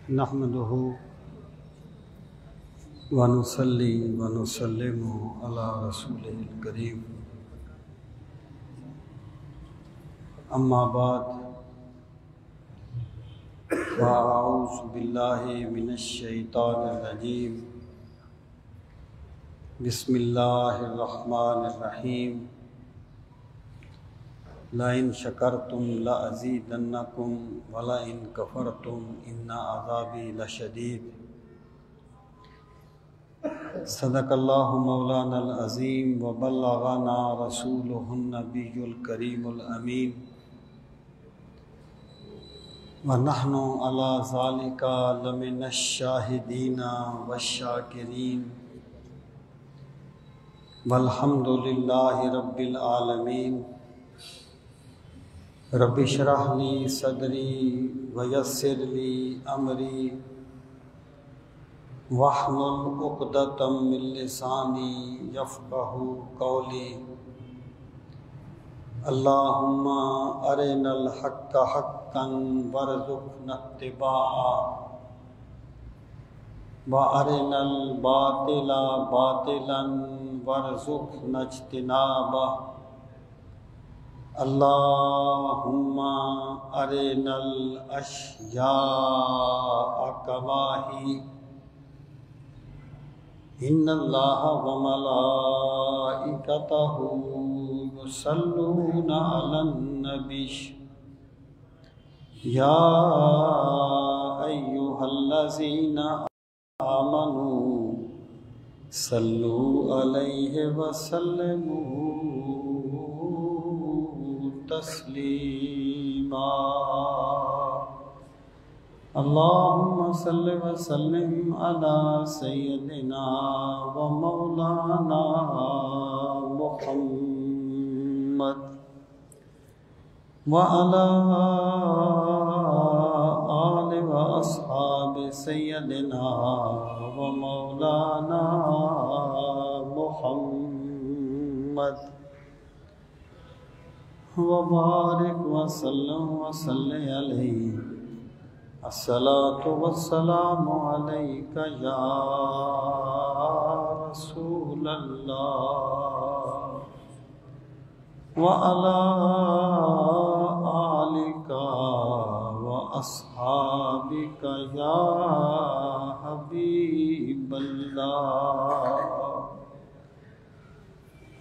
نحمدہ ونصلی ونسلم علی رسولہ الکریم، اما بعد فاعوذ باللہ من الشیطان الرجیم، بسم اللہ الرحمن الرحیم، لئن شکرتم لأزیدنکم ولئن کفرتم ان عذابی لشدید۔ صدق اللہ مولانا العظیم وبلغنا رسولہ النبی الکریم الامین، ونحن علی ذالک لمن الشاہدین والشاکرین، والحمد للہ رب العالمین۔ رب اشرح لی صدری ویسر لی امری واحلل عقدۃ من لسانی یفقہوا قولی۔ اللہم ارنا الحق حقا وارزقنا اتباعہ وارنا الباطل باطلا وارزقنا اجتنابہ۔ اللہم ارنا الاشیاء کما ہی، ان اللہ وملائکتہ یصلون علی النبی، یا ایہا الذین آمنوا صلوا علیہ وسلموا تسلیما۔ اللہم صل وسلم علی سیدنا و مولانا محمد وعلی آل و اصحاب سیدنا و مولانا محمد وبارک وسلم وصلی علیہ۔ الصلاۃ والسلام علیک یا رسول اللہ وعلی آلک واصحابک یا حبیب اللہ۔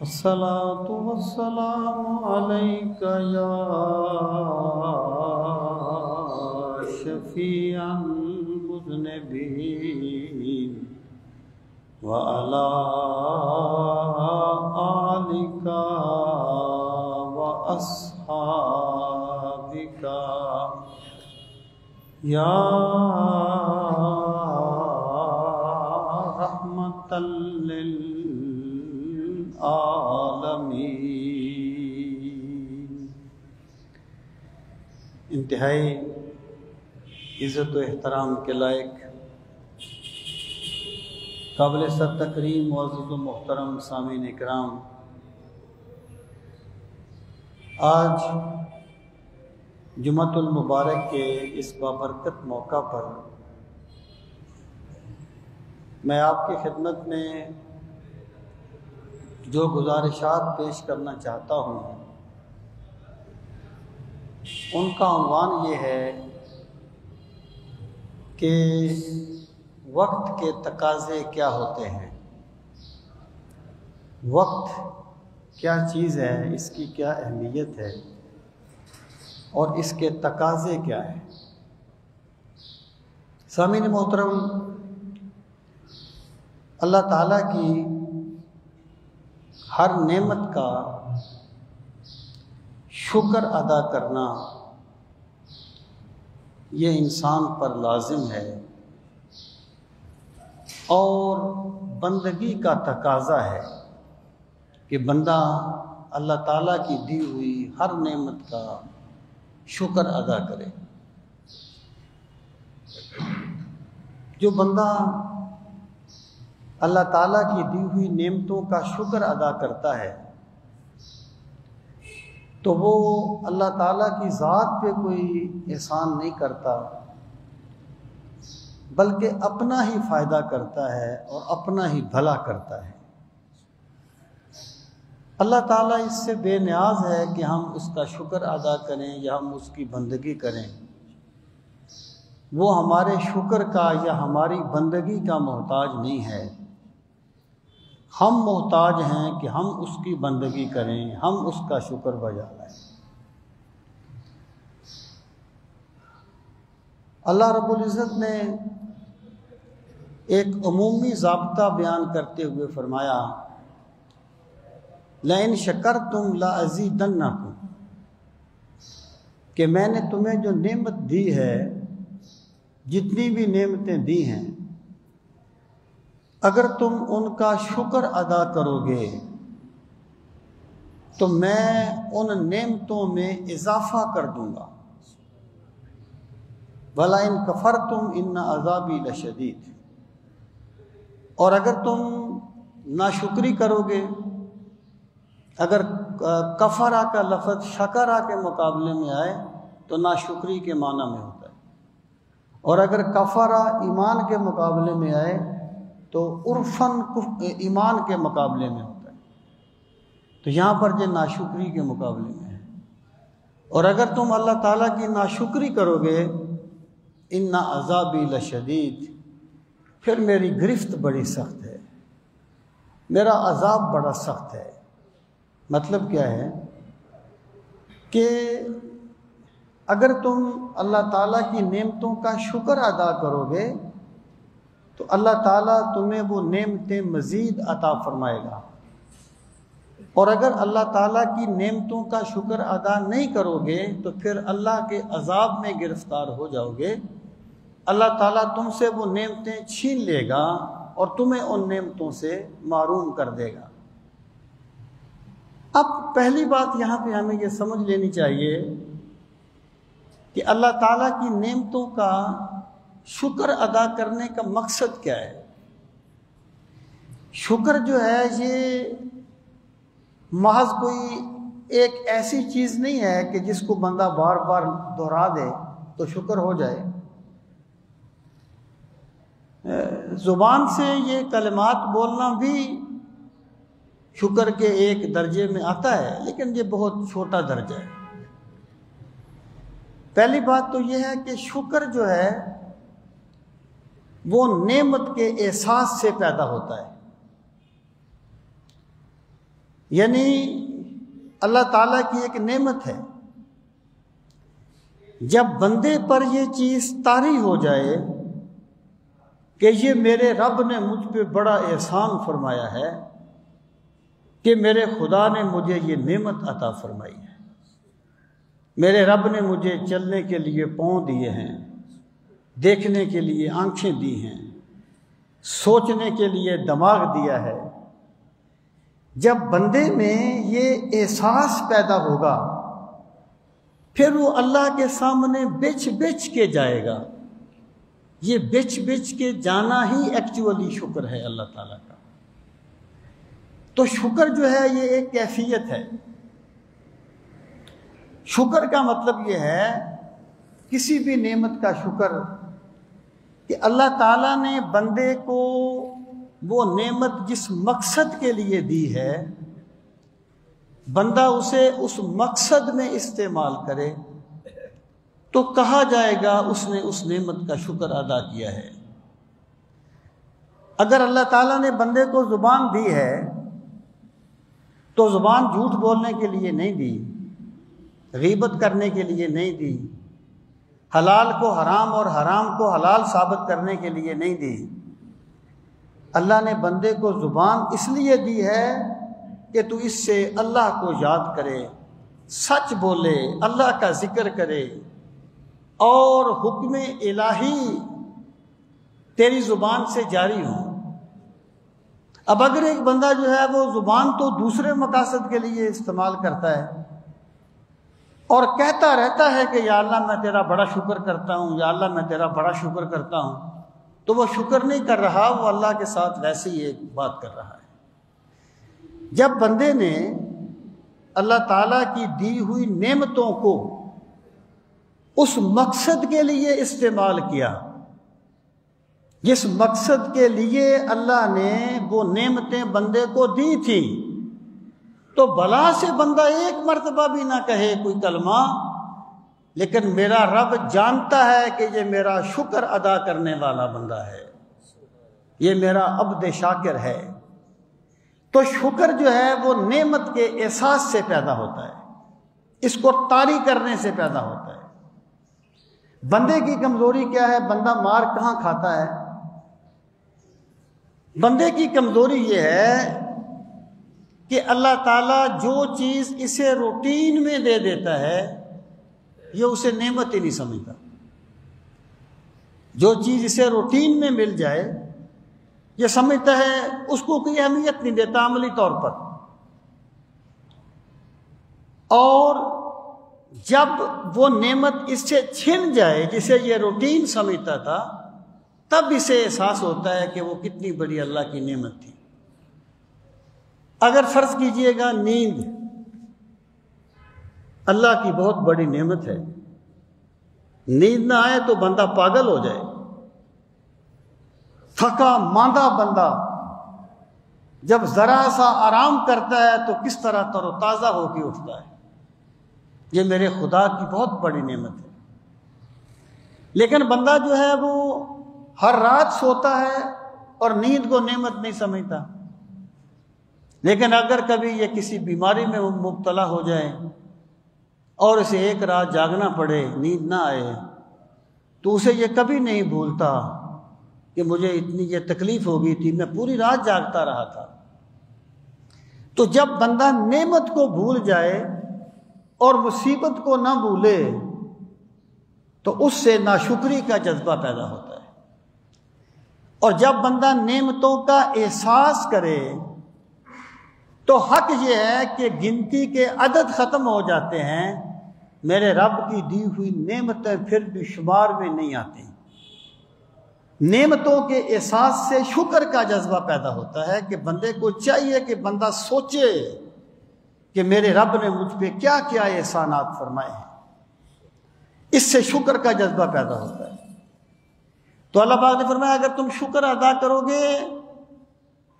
الصلاۃ والسلام علیک یا شفیع المذنبین وعلی آلک واصحابک یا رحمۃ للعالمین۔ انتہائی عزت و احترام کے لائق قابل سر تکریم معزز و محترم سامعین اکرام، آج جمعۃ المبارک کے اس بابرکت موقع پر میں آپ کی خدمت میں جو گزارشات پیش کرنا چاہتا ہوں ان کا عنوان یہ ہے کہ وقت کے تقاضے کیا ہوتے ہیں، وقت کیا چیز ہے، اس کی کیا اہمیت ہے اور اس کے تقاضے کیا ہیں۔ سامعین محترم، اللہ تعالیٰ کی ہر نعمت کا شکر ادا کرنا یہ انسان پر لازم ہے اور بندگی کا تقاضا ہے کہ بندہ اللہ تعالیٰ کی دی ہوئی ہر نعمت کا شکر ادا کرے۔ جو بندہ اللہ تعالیٰ کی دی ہوئی نعمتوں کا شکر ادا کرتا ہے تو وہ اللہ تعالیٰ کی ذات پہ کوئی احسان نہیں کرتا، بلکہ اپنا ہی فائدہ کرتا ہے اور اپنا ہی بھلا کرتا ہے۔ اللہ تعالیٰ اس سے بے نیاز ہے کہ ہم اس کا شکر ادا کریں یا ہم اس کی بندگی کریں۔ وہ ہمارے شکر کا یا ہماری بندگی کا محتاج نہیں ہے، ہم محتاج ہیں کہ ہم اس کی بندگی کریں، ہم اس کا شکر بجا لائیں۔ اللہ رب العزت نے ایک عمومی ضابطہ بیان کرتے ہوئے فرمایا لَإِن شَكَرْتُمْ لَأَزِيدَنَّكُمْ، کہ میں نے تمہیں جو نعمت دی ہے، جتنی بھی نعمتیں دی ہیں، اگر تم ان کا شکر ادا کرو گے تو میں ان نعمتوں میں اضافہ کر دوں گا۔ وَلَئِن كَفَرْتُمْ إِنَّ عَذَابِي لَشَدِيدٌ، اور اگر تم ناشکری کرو گے، اگر کفرہ کا لفظ شکرہ کے مقابلے میں آئے تو ناشکری کے معنی میں ہوتا ہے، اور اگر کفرہ ایمان کے مقابلے میں آئے تو عرفاً ایمان کے مقابلے میں ہوتا ہے، تو یہاں پر جو ناشکری کے مقابلے میں ہے۔ اور اگر تم اللہ تعالیٰ کی ناشکری کرو گے، ان عذابی لشدید، پھر میری گرفت بڑی سخت ہے، میرا عذاب بڑا سخت ہے۔ مطلب کیا ہے کہ اگر تم اللہ تعالیٰ کی نعمتوں کا شکر ادا کرو گے تو اللہ تعالیٰ تمہیں وہ نعمتیں مزید عطا فرمائے گا، اور اگر اللہ تعالیٰ کی نعمتوں کا شکر ادا نہیں کرو گے تو پھر اللہ کے عذاب میں گرفتار ہو جاؤ گے، اللہ تعالیٰ تم سے وہ نعمتیں چھین لے گا اور تمہیں ان نعمتوں سے محروم کر دے گا۔ اب پہلی بات یہاں پہ ہمیں یہ سمجھ لینی چاہیے کہ اللہ تعالیٰ کی نعمتوں کا شکر ادا کرنے کا مقصد کیا ہے۔ شکر جو ہے یہ محض کوئی ایک ایسی چیز نہیں ہے کہ جس کو بندہ بار بار دہرا دے تو شکر ہو جائے۔ زبان سے یہ کلمات بولنا بھی شکر کے ایک درجے میں آتا ہے، لیکن یہ بہت چھوٹا درجہ ہے۔ پہلی بات تو یہ ہے کہ شکر جو ہے وہ نعمت کے احساس سے پیدا ہوتا ہے، یعنی اللہ تعالیٰ کی ایک نعمت ہے، جب بندے پر یہ چیز طاری ہو جائے کہ یہ میرے رب نے مجھ پہ بڑا احسان فرمایا ہے کہ میرے خدا نے مجھے یہ نعمت عطا فرمائی ہے، میرے رب نے مجھے چلنے کے لیے پاؤں دیے ہیں، دیکھنے کے لیے آنکھیں دی ہیں، سوچنے کے لیے دماغ دیا ہے۔ جب بندے میں یہ احساس پیدا ہوگا پھر وہ اللہ کے سامنے بچ بچ کے جائے گا۔ یہ بچ بچ کے جانا ہی ایکچولی شکر ہے اللہ تعالیٰ کا۔ تو شکر جو ہے یہ ایک کیفیت ہے۔ شکر کا مطلب یہ ہے کسی بھی نعمت کا شکر کہ اللہ تعالیٰ نے بندے کو وہ نعمت جس مقصد کے لیے دی ہے، بندہ اسے اس مقصد میں استعمال کرے تو کہا جائے گا اس نے اس نعمت کا شکر ادا کیا ہے۔ اگر اللہ تعالیٰ نے بندے کو زبان دی ہے تو زبان جھوٹ بولنے کے لیے نہیں دی، غیبت کرنے کے لیے نہیں دی، حلال کو حرام اور حرام کو حلال ثابت کرنے کے لیے نہیں دی۔ اللہ نے بندے کو زبان اس لیے دی ہے کہ تو اس سے اللہ کو یاد کرے، سچ بولے، اللہ کا ذکر کرے، اور حکم الہی تیری زبان سے جاری ہو۔ اب اگر ایک بندہ جو ہے وہ زبان تو دوسرے مقاصد کے لیے استعمال کرتا ہے اور کہتا رہتا ہے کہ یا اللہ میں تیرا بڑا شکر کرتا ہوں، یا اللہ میں تیرا بڑا شکر کرتا ہوں، تو وہ شکر نہیں کر رہا، وہ اللہ کے ساتھ ویسے ہی ایک بات کر رہا ہے۔ جب بندے نے اللہ تعالیٰ کی دی ہوئی نعمتوں کو اس مقصد کے لیے استعمال کیا جس مقصد کے لیے اللہ نے وہ نعمتیں بندے کو دی تھی، تو بلا سے بندہ ایک مرتبہ بھی نہ کہے کوئی کلمہ، لیکن میرا رب جانتا ہے کہ یہ میرا شکر ادا کرنے والا بندہ ہے، یہ میرا عبد شاکر ہے۔ تو شکر جو ہے وہ نعمت کے احساس سے پیدا ہوتا ہے، اس کو طاری کرنے سے پیدا ہوتا ہے۔ بندے کی کمزوری کیا ہے؟ بندہ مار کہاں کھاتا ہے؟ بندے کی کمزوری یہ ہے کہ اللہ تعالیٰ جو چیز اسے روٹین میں دے دیتا ہے یہ اسے نعمت ہی نہیں سمجھتا۔ جو چیز اسے روٹین میں مل جائے یہ سمجھتا ہے اس کو کوئی اہمیت نہیں دیتا عملی طور پر، اور جب وہ نعمت اس سے چھن جائے جسے یہ روٹین سمجھتا تھا، تب اسے احساس ہوتا ہے کہ وہ کتنی بڑی اللہ کی نعمت تھی۔ اگر فرض کیجئے گا نیند اللہ کی بہت بڑی نعمت ہے، نیند نہ آئے تو بندہ پاگل ہو جائے، تھکا ماندہ بندہ جب ذرا سا آرام کرتا ہے تو کس طرح تر و تازہ ہو کے اٹھتا ہے۔ یہ میرے خدا کی بہت بڑی نعمت ہے۔ لیکن بندہ جو ہے وہ ہر رات سوتا ہے اور نیند کو نعمت نہیں سمجھتا، لیکن اگر کبھی یہ کسی بیماری میں مبتلا ہو جائے اور اسے ایک رات جاگنا پڑے، نیند نہ آئے، تو اسے یہ کبھی نہیں بھولتا کہ مجھے اتنی یہ تکلیف ہو گئی تھی، میں پوری رات جاگتا رہا تھا۔ تو جب بندہ نعمت کو بھول جائے اور مصیبت کو نہ بھولے تو اس سے ناشکری کا جذبہ پیدا ہوتا ہے، اور جب بندہ نعمتوں کا احساس کرے تو حق یہ ہے کہ گنتی کے عدد ختم ہو جاتے ہیں، میرے رب کی دی ہوئی نعمتیں پھر بھی شمار میں نہیں آتی۔ نعمتوں کے احساس سے شکر کا جذبہ پیدا ہوتا ہے کہ بندے کو چاہیے کہ بندہ سوچے کہ میرے رب نے مجھ پہ کیا کیا احسانات فرمائے ہیں، اس سے شکر کا جذبہ پیدا ہوتا ہے۔ تو اللہ پاک نے فرمایا اگر تم شکر ادا کرو گے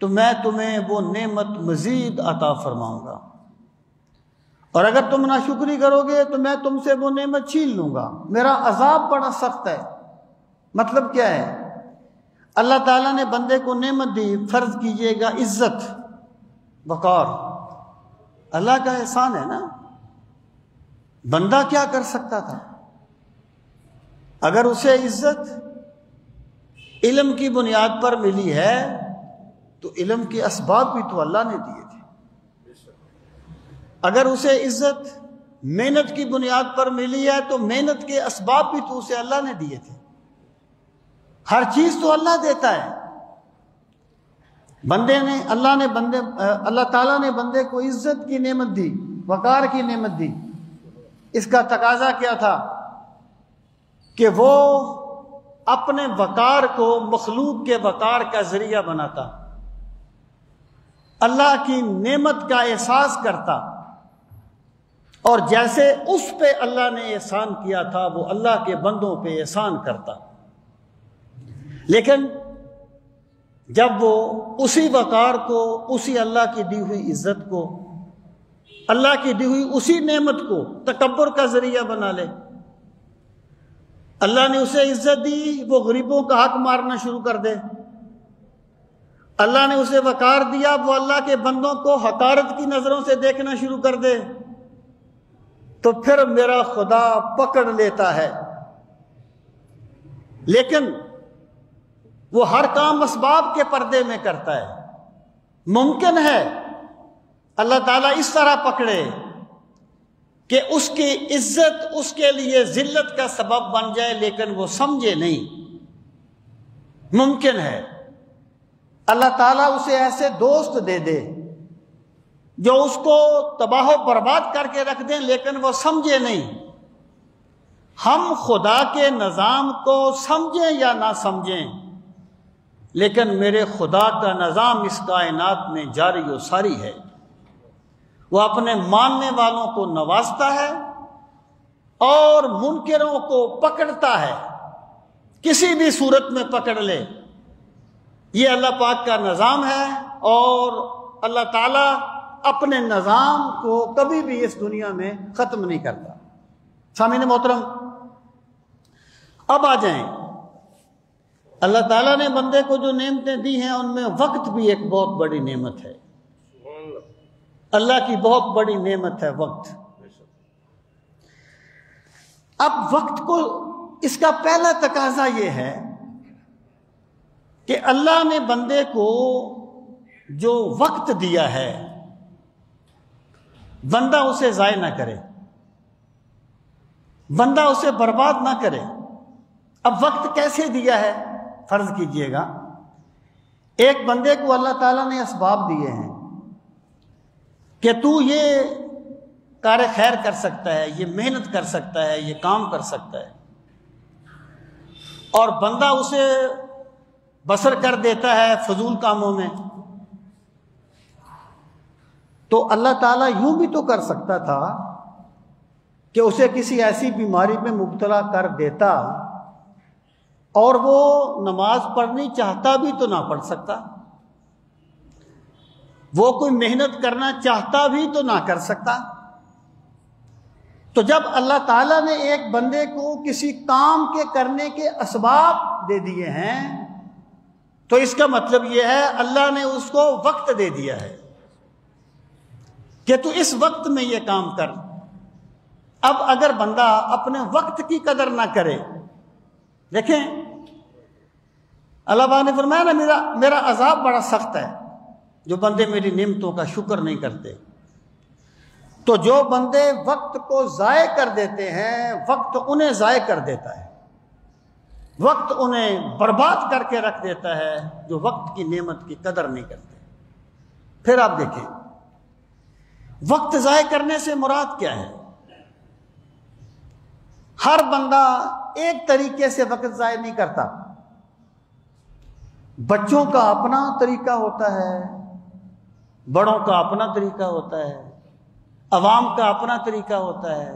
تو میں تمہیں وہ نعمت مزید عطا فرماؤں گا، اور اگر تم ناشکری کرو گے تو میں تم سے وہ نعمت چھین لوں گا، میرا عذاب بڑا سخت ہے۔ مطلب کیا ہے؟ اللہ تعالیٰ نے بندے کو نعمت دی، فرض کیجئے گا عزت وقار، اللہ کا احسان ہے نا، بندہ کیا کر سکتا تھا؟ اگر اسے عزت علم کی بنیاد پر ملی ہے تو علم کے اسباب بھی تو اللہ نے دیے تھے۔ اگر اسے عزت محنت کی بنیاد پر ملی ہے تو محنت کے اسباب بھی تو اسے اللہ نے دیے تھے۔ ہر چیز تو اللہ دیتا ہے۔ اللہ تعالیٰ نے بندے کو عزت کی نعمت دی، وقار کی نعمت دی۔ اس کا تقاضا کیا تھا کہ وہ اپنے وقار کو مخلوق کے وقار کا ذریعہ بناتا، اللہ کی نعمت کا احساس کرتا، اور جیسے اس پہ اللہ نے احسان کیا تھا وہ اللہ کے بندوں پہ احسان کرتا۔ لیکن جب وہ اسی وقار کو، اسی اللہ کی دی ہوئی عزت کو، اللہ کی دی ہوئی اسی نعمت کو تکبر کا ذریعہ بنا لے، اللہ نے اسے عزت دی، وہ غریبوں کا حق مارنا شروع کر دے، اللہ نے اسے وقار دیا، وہ اللہ کے بندوں کو حقارت کی نظروں سے دیکھنا شروع کر دے، تو پھر میرا خدا پکڑ لیتا ہے۔ لیکن وہ ہر کام اسباب کے پردے میں کرتا ہے۔ ممکن ہے اللہ تعالیٰ اس طرح پکڑے کہ اس کی عزت اس کے لیے ذلت کا سبب بن جائے، لیکن وہ سمجھے نہیں۔ ممکن ہے اللہ تعالیٰ اسے ایسے دوست دے دے جو اس کو تباہ و برباد کر کے رکھ دیں، لیکن وہ سمجھے نہیں۔ ہم خدا کے نظام کو سمجھیں یا نہ سمجھیں، لیکن میرے خدا کا نظام اس کائنات میں جاری و ساری ہے۔ وہ اپنے ماننے والوں کو نوازتا ہے اور منکروں کو پکڑتا ہے، کسی بھی صورت میں پکڑ لے۔ یہ اللہ پاک کا نظام ہے، اور اللہ تعالیٰ اپنے نظام کو کبھی بھی اس دنیا میں ختم نہیں کرتا۔ سامعین محترم، اب آ جائیں، اللہ تعالیٰ نے بندے کو جو نعمتیں دی ہیں ان میں وقت بھی ایک بہت بڑی نعمت ہے۔ اللہ کی بہت بڑی نعمت ہے وقت۔ اب وقت کو، اس کا پہلا تقاضا یہ ہے کہ اللہ نے بندے کو جو وقت دیا ہے بندہ اسے ضائع نہ کرے، بندہ اسے برباد نہ کرے۔ اب وقت کیسے دیا ہے؟ فرض کیجئے گا ایک بندے کو اللہ تعالیٰ نے اسباب دیے ہیں کہ تو یہ کار خیر کر سکتا ہے، یہ محنت کر سکتا ہے، یہ کام کر سکتا ہے، اور بندہ اسے بسر کر دیتا ہے فضول کاموں میں۔ تو اللہ تعالیٰ یوں بھی تو کر سکتا تھا کہ اسے کسی ایسی بیماری میں مبتلا کر دیتا اور وہ نماز پڑھنی چاہتا بھی تو نہ پڑھ سکتا، وہ کوئی محنت کرنا چاہتا بھی تو نہ کر سکتا۔ تو جب اللہ تعالیٰ نے ایک بندے کو کسی کام کے کرنے کے اسباب دے دیے ہیں تو اس کا مطلب یہ ہے اللہ نے اس کو وقت دے دیا ہے کہ تو اس وقت میں یہ کام کر۔ اب اگر بندہ اپنے وقت کی قدر نہ کرے، دیکھیں اللہ پاک نے فرمایا نا میرا عذاب بڑا سخت ہے جو بندے میری نعمتوں کا شکر نہیں کرتے۔ تو جو بندے وقت کو ضائع کر دیتے ہیں وقت انہیں ضائع کر دیتا ہے، وقت انہیں برباد کر کے رکھ دیتا ہے جو وقت کی نعمت کی قدر نہیں کرتے۔ پھر آپ دیکھیں وقت ضائع کرنے سے مراد کیا ہے؟ ہر بندہ ایک طریقے سے وقت ضائع نہیں کرتا۔ بچوں کا اپنا طریقہ ہوتا ہے، بڑوں کا اپنا طریقہ ہوتا ہے، عوام کا اپنا طریقہ ہوتا ہے،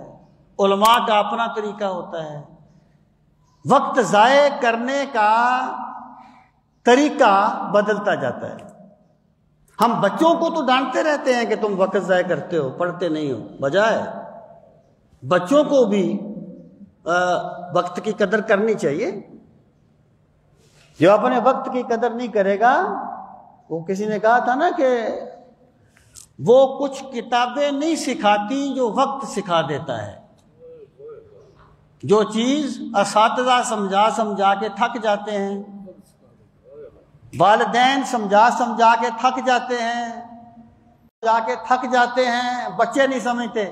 علماء کا اپنا طریقہ ہوتا ہے۔ وقت ضائع کرنے کا طریقہ بدلتا جاتا ہے۔ ہم بچوں کو تو ڈانٹتے رہتے ہیں کہ تم وقت ضائع کرتے ہو، پڑھتے نہیں ہو، بجائے بچوں کو بھی وقت کی قدر کرنی چاہیے۔ جو اپنے وقت کی قدر نہیں کرے گا، وہ کسی نے کہا تھا نا کہ وہ کچھ کتابیں نہیں سکھاتی جو وقت سکھا دیتا ہے۔ جو چیز اساتذہ سمجھا کے تھک جاتے ہیں، والدین سمجھا کے تھک جاتے ہیں، بچے نہیں سمجھتے۔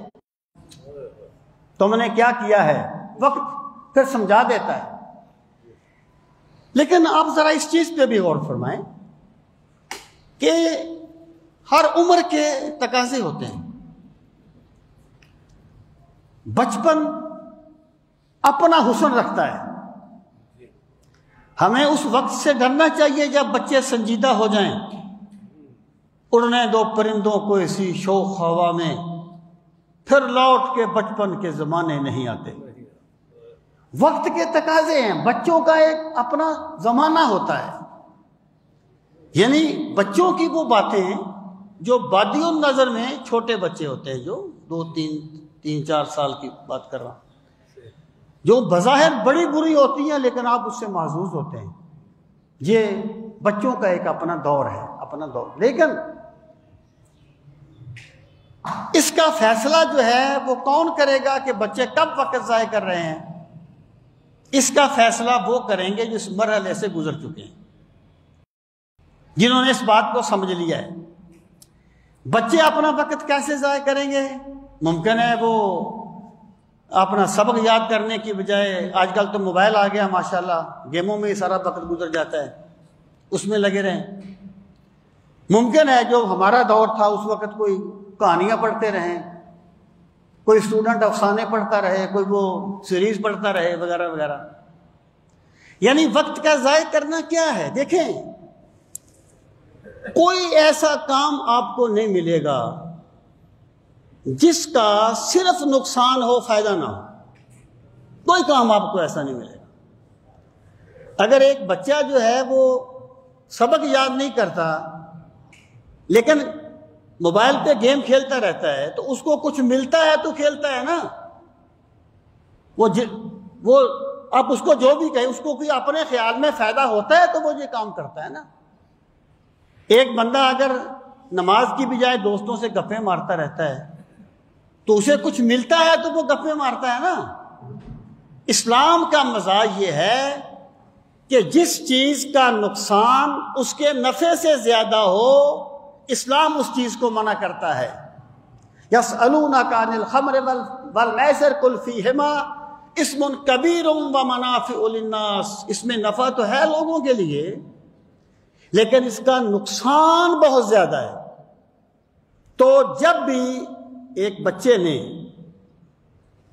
تم نے کیا کیا ہے؟ وقت پھر سمجھا دیتا ہے۔ لیکن آپ ذرا اس چیز پہ بھی غور فرمائیں کہ ہر عمر کے تقاضے ہوتے ہیں۔ بچپن اپنا حسن رکھتا ہے، ہمیں اس وقت سے ڈرنا چاہیے جب بچے سنجیدہ ہو جائیں۔ اڑنے دو پرندوں کو اسی شوخ ہوا میں، پھر لوٹ کے بچپن کے زمانے نہیں آتے۔ وقت کے تقاضے ہیں، بچوں کا ایک اپنا زمانہ ہوتا ہے، یعنی بچوں کی وہ باتیں جو بادی النظر میں چھوٹے بچے ہوتے ہیں، جو 2-3-4 سال کی بات کر رہا ہوں، جو بظاہر بڑی بری ہوتی ہیں لیکن آپ اس سے محظوظ ہوتے ہیں۔ یہ بچوں کا ایک اپنا دور ہے، اپنا دور۔ لیکن اس کا فیصلہ جو ہے وہ کون کرے گا کہ بچے کب وقت ضائع کر رہے ہیں؟ اس کا فیصلہ وہ کریں گے جو اس مرحلے سے گزر چکے ہیں، جنہوں نے اس بات کو سمجھ لیا ہے۔ بچے اپنا وقت کیسے ضائع کریں گے؟ ممکن ہے وہ اپنا سبق یاد کرنے کی بجائے، آج کل تو موبائل آ گیا ماشاءاللہ، گیموں میں ہی سارا وقت گزر جاتا ہے، اس میں لگے رہیں۔ ممکن ہے جو ہمارا دور تھا اس وقت کوئی کہانیاں پڑھتے رہیں، کوئی اسٹوڈنٹ افسانے پڑھتا رہے، کوئی وہ سیریز پڑھتا رہے، وغیرہ وغیرہ۔ یعنی وقت کا ضائع کرنا کیا ہے؟ دیکھیں، کوئی ایسا کام آپ کو نہیں ملے گا جس کا صرف نقصان ہو، فائدہ نہ ہو۔ کوئی کام آپ کو ایسا نہیں ملے گا۔ اگر ایک بچہ جو ہے وہ سبق یاد نہیں کرتا لیکن موبائل پہ گیم کھیلتا رہتا ہے تو اس کو کچھ ملتا ہے تو کھیلتا ہے نا۔ وہ آپ اس کو جو بھی کہیں، اس کو کوئی اپنے خیال میں فائدہ ہوتا ہے تو وہ یہ کام کرتا ہے نا۔ ایک بندہ اگر نماز کی بجائے دوستوں سے گپیں مارتا رہتا ہے تو اسے کچھ ملتا ہے تو وہ گپیں مارتا ہے نا۔ اسلام کا مزاج یہ ہے کہ جس چیز کا نقصان اس کے نفع سے زیادہ ہو، اسلام اس چیز کو منع کرتا ہے۔ یسألونک عن الخمر والمیسر قل فیہما اسم کبیر ومنافع للناس۔ اس میں نفع تو ہے لوگوں کے لیے لیکن اس کا نقصان بہت زیادہ ہے۔ تو جب بھی ایک بچے نے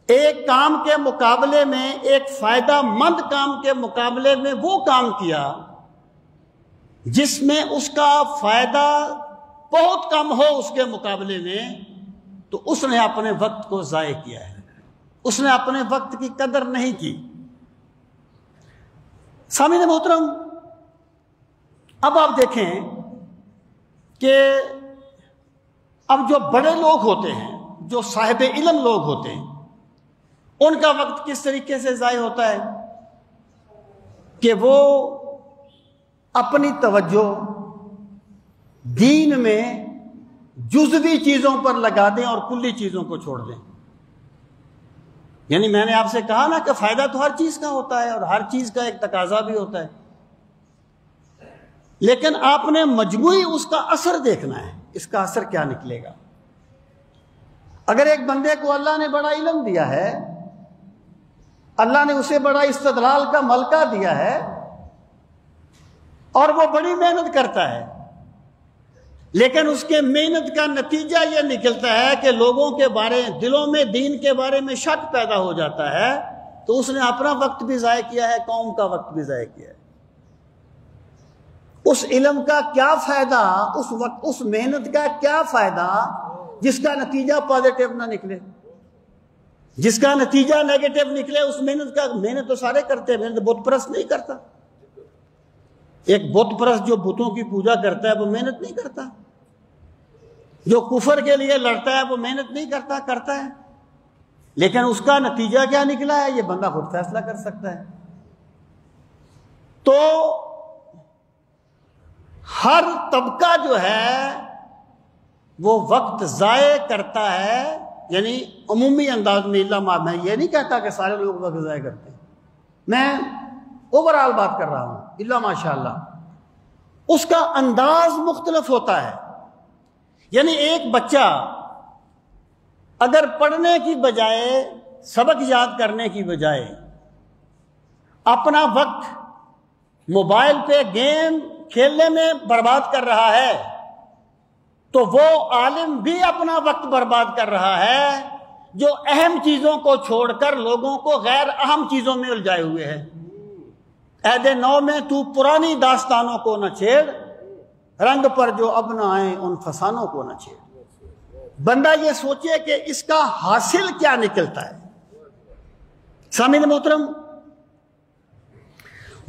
ایک کام کے مقابلے میں، ایک فائدہ مند کام کے مقابلے میں وہ کام کیا جس میں اس کا فائدہ بہت کم ہو اس کے مقابلے میں، تو اس نے اپنے وقت کو ضائع کیا ہے، اس نے اپنے وقت کی قدر نہیں کی۔ سامعین محترم، اب آپ دیکھیں کہ اب جو بڑے لوگ ہوتے ہیں، جو صاحب علم لوگ ہوتے ہیں، ان کا وقت کس طریقے سے ضائع ہوتا ہے کہ وہ اپنی توجہ دین میں جزوی چیزوں پر لگا دیں اور کلی چیزوں کو چھوڑ دیں۔ یعنی میں نے آپ سے کہا نا کہ فائدہ تو ہر چیز کا ہوتا ہے اور ہر چیز کا ایک تقاضا بھی ہوتا ہے، لیکن آپ نے مجموعی اس کا اثر دیکھنا ہے، اس کا اثر کیا نکلے گا۔ اگر ایک بندے کو اللہ نے بڑا علم دیا ہے، اللہ نے اسے بڑا استدلال کا ملکہ دیا ہے اور وہ بڑی محنت کرتا ہے، لیکن اس کے محنت کا نتیجہ یہ نکلتا ہے کہ لوگوں کے بارے، دلوں میں دین کے بارے میں شک پیدا ہو جاتا ہے، تو اس نے اپنا وقت بھی ضائع کیا ہے، قوم کا وقت بھی ضائع کیا ہے۔ اس علم کا کیا فائدہ، اس محنت کا کیا فائدہ جس کا نتیجہ پازیٹیو نہ نکلے، جس کا نتیجہ نیگیٹو نکلے۔ اس محنت تو سارے کرتے ہیں، محنت بت پرست نہیں کرتا۔ ایک بت پرست جو بتوں کی پوجا کرتا ہے وہ محنت نہیں کرتا، جو کفر کے لیے لڑتا ہے وہ محنت نہیں کرتا ہے، لیکن اس کا نتیجہ کیا نکلا ہے یہ بندہ خود فیصلہ کر سکتا ہے۔ تو ہر طبقہ جو ہے وہ وقت ضائع کرتا ہے، یعنی عمومی انداز میں، میں یہ نہیں کہتا کہ سارے لوگ وقت ضائع کرتے ہیں، میں اوورآل بات کر رہا ہوں، الا ماشاءاللہ اس کا انداز مختلف ہوتا ہے۔ یعنی ایک بچہ اگر پڑھنے کی بجائے، سبق یاد کرنے کی بجائے اپنا وقت موبائل پہ گیم کھیلنے میں برباد کر رہا ہے تو وہ عالم بھی اپنا وقت برباد کر رہا ہے جو اہم چیزوں کو چھوڑ کر لوگوں کو غیر اہم چیزوں میں الجھائے ہوئے ہے۔ عہد نو میں تو پرانی داستانوں کو نہ چھیڑ، رنگ پر جو اب نہ آئیں ان فسانوں کو نہ چھیڑ۔ بندہ یہ سوچے کہ اس کا حاصل کیا نکلتا ہے۔ سامعین محترم،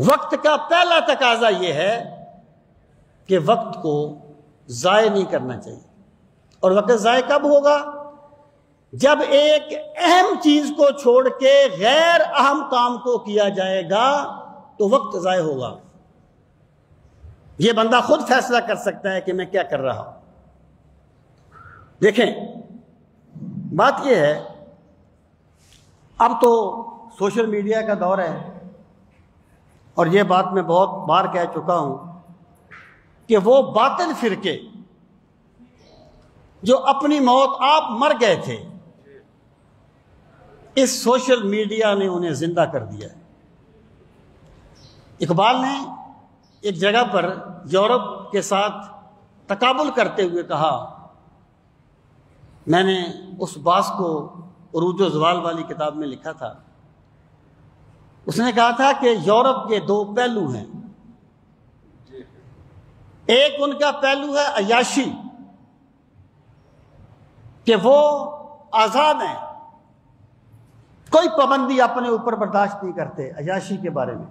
وقت کا پہلا تقاضا یہ ہے کہ وقت کو ضائع نہیں کرنا چاہیے۔ اور وقت ضائع کب ہوگا؟ جب ایک اہم چیز کو چھوڑ کے غیر اہم کام کو کیا جائے گا تو وقت ضائع ہوگا۔ یہ بندہ خود فیصلہ کر سکتا ہے کہ میں کیا کر رہا ہوں۔ دیکھیں، بات یہ ہے، اب تو سوشل میڈیا کا دور ہے اور یہ بات میں بہت بار کہہ چکا ہوں کہ وہ باطل فرقے جو اپنی موت آپ مر گئے تھے، اس سوشل میڈیا نے انہیں زندہ کر دیا ہے۔ اقبال نے ایک جگہ پر یورپ کے ساتھ تقابل کرتے ہوئے کہا، میں نے اس باس کو عروج و زوال والی کتاب میں لکھا تھا، اس نے کہا تھا کہ یورپ کے دو پہلو ہیں، ایک ان کا پہلو ہے عیاشی، کہ وہ آزاد ہیں، کوئی پابندی اپنے اوپر برداشت نہیں کرتے عیاشی کے بارے میں۔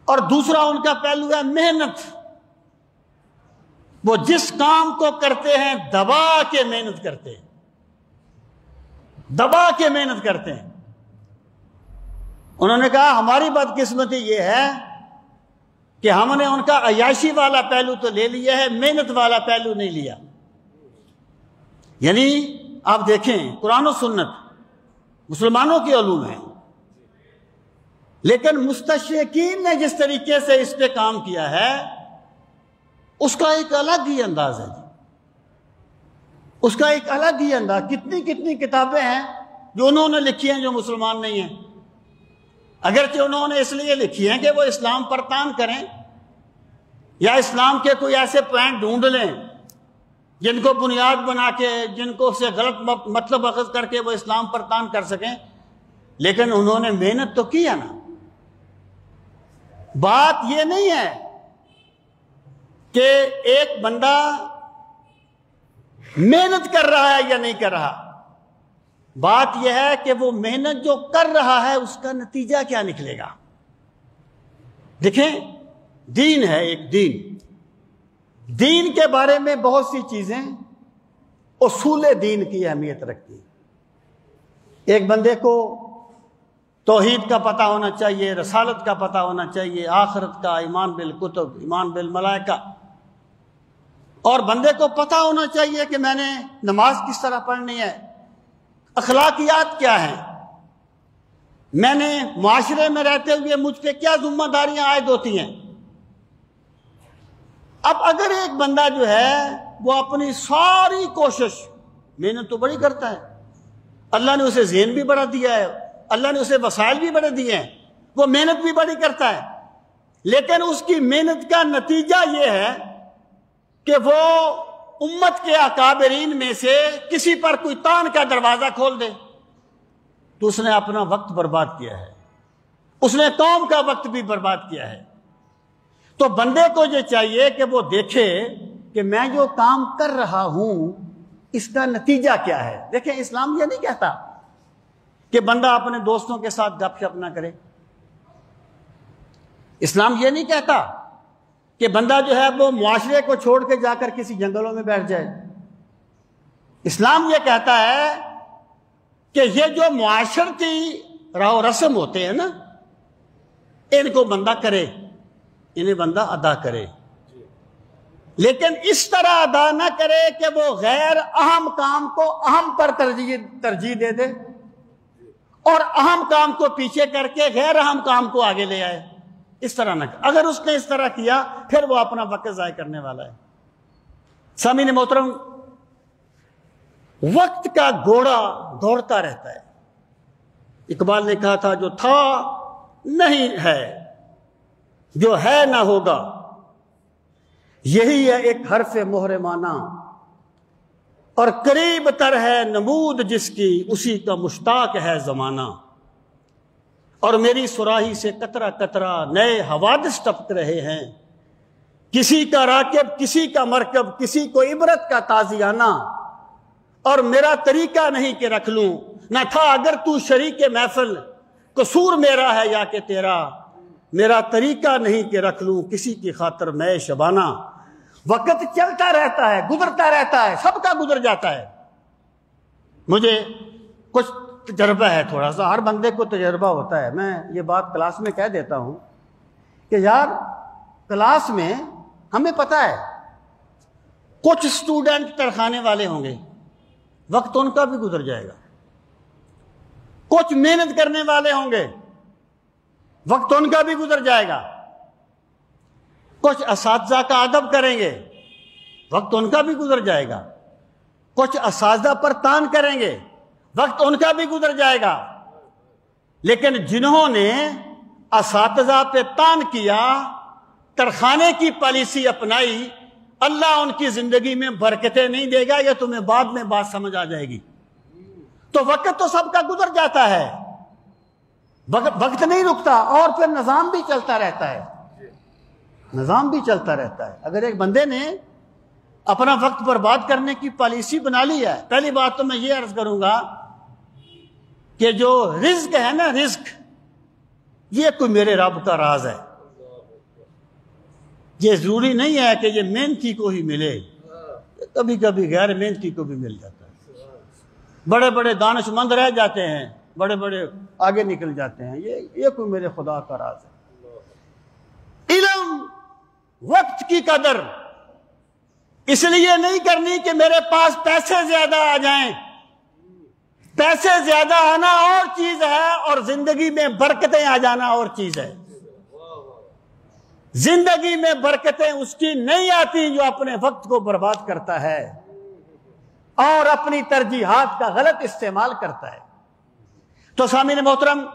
اور دوسرا ان کا پہلو ہے محنت، وہ جس کام کو کرتے ہیں دبا کے محنت کرتے ہیں، دبا کے محنت کرتے ہیں۔ انہوں نے کہا ہماری بدقسمتی یہ ہے کہ ہم نے ان کا عیاشی والا پہلو تو لے لیا ہے، محنت والا پہلو نہیں لیا۔ یعنی آپ دیکھیں قرآن و سنت مسلمانوں کے علوم ہیں، لیکن مستشرقین نے جس طریقے سے اس پہ کام کیا ہے اس کا ایک الگ ہی انداز ہے، اس کا ایک الگ ہی انداز۔ کتنی کتنی کتابیں ہیں جو انہوں نے لکھی ہیں جو مسلمان نہیں ہیں، اگرچہ انہوں نے اس لیے لکھی ہیں کہ وہ اسلام پر تان کریں یا اسلام کے کوئی ایسے پوائنٹ ڈھونڈ لیں جن کو بنیاد بنا کے، جن کو سے غلط مطلب اخذ کر کے وہ اسلام پر تان کر سکیں، لیکن انہوں نے محنت تو کی ہے نا۔ بات یہ نہیں ہے کہ ایک بندہ محنت کر رہا ہے یا نہیں کر رہا، بات یہ ہے کہ وہ محنت جو کر رہا ہے اس کا نتیجہ کیا نکلے گا۔ دیکھیں دین ہے ایک دین، دین کے بارے میں بہت سی چیزیں اصول دین کی اہمیت رکھتی ہیں۔ ایک بندے کو توحید کا پتہ ہونا چاہیے، رسالت کا پتہ ہونا چاہیے، آخرت کا، ایمان بالکتب، ایمان بالملائکہ، اور بندے کو پتہ ہونا چاہیے کہ میں نے نماز کس طرح پڑھنی ہے، اخلاقیات کیا ہیں، میں نے معاشرے میں رہتے ہوئے مجھ پہ کیا ذمہ داریاں عائد ہوتی ہیں۔ اب اگر ایک بندہ جو ہے وہ اپنی ساری کوشش، محنت تو بڑی کرتا ہے، اللہ نے اسے ذہن بھی بڑا دیا ہے، اللہ نے اسے وسائل بھی بڑے دیے ہیں، وہ محنت بھی بڑی کرتا ہے، لیکن اس کی محنت کا نتیجہ یہ ہے کہ وہ امت کے اکابرین میں سے کسی پر کوئی تان کا دروازہ کھول دے تو اس نے اپنا وقت برباد کیا ہے، اس نے قوم کا وقت بھی برباد کیا ہے۔ تو بندے کو یہ چاہیے کہ وہ دیکھے کہ میں جو کام کر رہا ہوں اس کا نتیجہ کیا ہے۔ دیکھیں اسلام یہ نہیں کہتا کہ بندہ اپنے دوستوں کے ساتھ گپ شپ نہ کرے، اسلام یہ نہیں کہتا کہ بندہ جو ہے وہ معاشرے کو چھوڑ کے جا کر کسی جنگلوں میں بیٹھ جائے۔ اسلام یہ کہتا ہے کہ یہ جو معاشرتی راہ و رسم ہوتے ہیں نا، ان کو بندہ کرے، انہیں بندہ ادا کرے، لیکن اس طرح ادا نہ کرے کہ وہ غیر اہم کام کو اہم پر ترجیح دے دے اور اہم کام کو پیچھے کر کے غیر اہم کام کو آگے لے آئے۔ اس طرح نہ کرے، اگر اس نے اس طرح کیا پھر وہ اپنا وقت ضائع کرنے والا ہے۔ سامعین محترم، وقت کا گھوڑا دوڑتا رہتا ہے۔ اقبال نے کہا تھا جو تھا نہیں ہے، جو ہے نہ ہوگا، یہی ہے ایک حرف مہر مانا، اور قریب تر ہے نمود جس کی اسی کا مشتاق ہے زمانہ، اور میری صراحی سے قطرہ قطرہ نئے حوادث ٹپک رہے ہیں، کسی کا راکب کسی کا مرکب، کسی کو عبرت کا تازیانہ، اور میرا طریقہ نہیں کہ رکھ لوں، نہ تھا اگر تو شریک محفل، قصور میرا ہے یا کہ تیرا، میرا طریقہ نہیں کہ رکھ لوں کسی کی خاطر میں شبانہ۔ وقت چلتا رہتا ہے، گزرتا رہتا ہے، سب کا گزر جاتا ہے۔ مجھے کچھ تجربہ ہے، تھوڑا سا ہر بندے کو تجربہ ہوتا ہے۔ میں یہ بات کلاس میں کہہ دیتا ہوں کہ یار کلاس میں ہمیں پتہ ہے کچھ اسٹوڈنٹ ترخانے والے ہوں گے، وقت ان کا بھی گزر جائے گا، کچھ محنت کرنے والے ہوں گے، وقت ان کا بھی گزر جائے گا، کچھ اساتذہ کا ادب کریں گے، وقت ان کا بھی گزر جائے گا، کچھ اساتذہ پر تان کریں گے، وقت ان کا بھی گزر جائے گا، لیکن جنہوں نے اساتذہ پہ تان کیا، ترخانے کی پالیسی اپنائی، اللہ ان کی زندگی میں برکتیں نہیں دے گا، یہ تمہیں بعد میں بات سمجھ آ جائے گی۔ تو وقت تو سب کا گزر جاتا ہے، وقت نہیں رکتا، اور پھر نظام بھی چلتا رہتا ہے، نظام بھی چلتا رہتا ہے۔ اگر ایک بندے نے اپنا وقت برباد کرنے کی پالیسی بنا لی ہے. پہلی بات تو میں یہ عرض کروں گا کہ جو رزق ہے نا، رزق یہ کوئی میرے رب کا راز ہے. یہ ضروری نہیں ہے کہ یہ محنتی کو ہی ملے، کبھی کبھی غیر محنتی کو بھی مل جاتا ہے. بڑے بڑے دانش مند رہ جاتے ہیں، بڑے بڑے آگے نکل جاتے ہیں. یہ کوئی میرے خدا کا راز ہے. علم وقت کی قدر اس لیے نہیں کرنی کہ میرے پاس پیسے زیادہ آ جائیں. پیسے زیادہ آنا اور چیز ہے اور زندگی میں برکتیں آ جانا اور چیز ہے. زندگی میں برکتیں اس کی نہیں آتی جو اپنے وقت کو برباد کرتا ہے اور اپنی ترجیحات کا غلط استعمال کرتا ہے. تو سامعین محترم،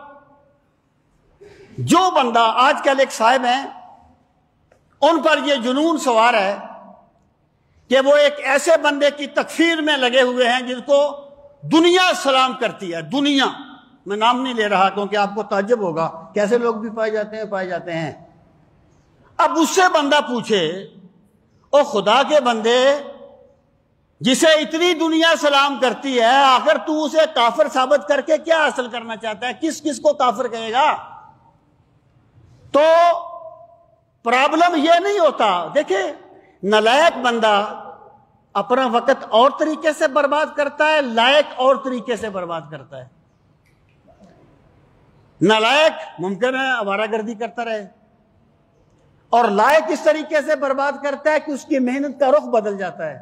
جو بندہ آج کل ایک صاحب ہیں، ان پر یہ جنون سوار ہے کہ وہ ایک ایسے بندے کی تکفیر میں لگے ہوئے ہیں جن کو دنیا سلام کرتی ہے. دنیا، میں نام نہیں لے رہا کیونکہ آپ کو تعجب ہوگا کیسے لوگ بھی پائے جاتے ہیں. اب اس سے بندہ پوچھے، او خدا کے بندے، جسے اتنی دنیا سلام کرتی ہے، آخر تو اسے کافر ثابت کر کے کیا حاصل کرنا چاہتا ہے؟ کس کس کو کافر کہے گا؟ تو پرابلم یہ نہیں ہوتا. دیکھیں، نالائق بندہ اپنا وقت اور طریقے سے برباد کرتا ہے، لائق اور طریقے سے برباد کرتا ہے. نالائق ممکن ہے آوارہ گردی کرتا رہے، اور لائق اس طریقے سے برباد کرتا ہے کہ اس کی محنت کا رخ بدل جاتا ہے،